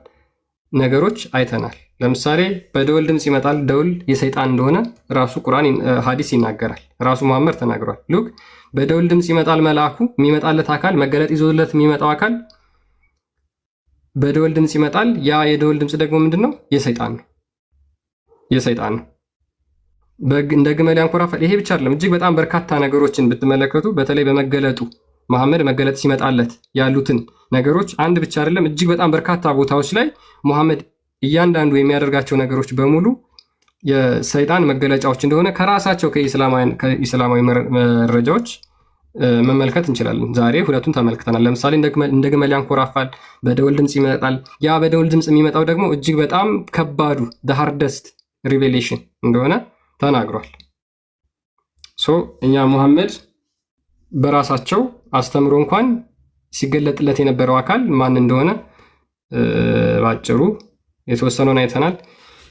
ነገሮች አይተናል። ለምሳሌ በደወል ድምፅ ይመጣል፣ ደውል የሰይጣን እንደሆነ ራሱ ቁርአን ሐዲስ ይናገራል። ራሱ መሐመድ ተናግሯል። ሉክ በደውል ድምፅ ይመጣል መልአኩ፣ የሚመጣለት አካል መገለጥ ይዞለት የሚመጣው አካል በደወል ድምፅ ይመጣል። ያ የደወል ድምፅ ደግሞ ምንድነው? የሰይጣን ነው። የሰይጣን ነው። እንደ ግመል ያንኮራፋል። ይሄ ብቻ አይደለም። እጅግ በጣም በርካታ ነገሮችን ብትመለከቱ በተለይ በመገለጡ መሐመድ መገለጥ ሲመጣለት ያሉትን ነገሮች አንድ ብቻ አይደለም፣ እጅግ በጣም በርካታ ቦታዎች ላይ መሐመድ እያንዳንዱ የሚያደርጋቸው ነገሮች በሙሉ የሰይጣን መገለጫዎች እንደሆነ ከራሳቸው ከኢስላማዊ መረጃዎች መመልከት እንችላለን። ዛሬ ሁለቱን ተመልክተናል። ለምሳሌ እንደ ግመል ያንኮራፋል፣ በደወል ድምፅ ይመጣል። ያ በደወል ድምፅ የሚመጣው ደግሞ እጅግ በጣም ከባዱ ሃርደስት ሪቬሌሽን እንደሆነ ተናግሯል። እኛ ሙሐመድ በራሳቸው አስተምሮ እንኳን ሲገለጥለት የነበረው አካል ማን እንደሆነ ባጭሩ የተወሰነውን አይተናል።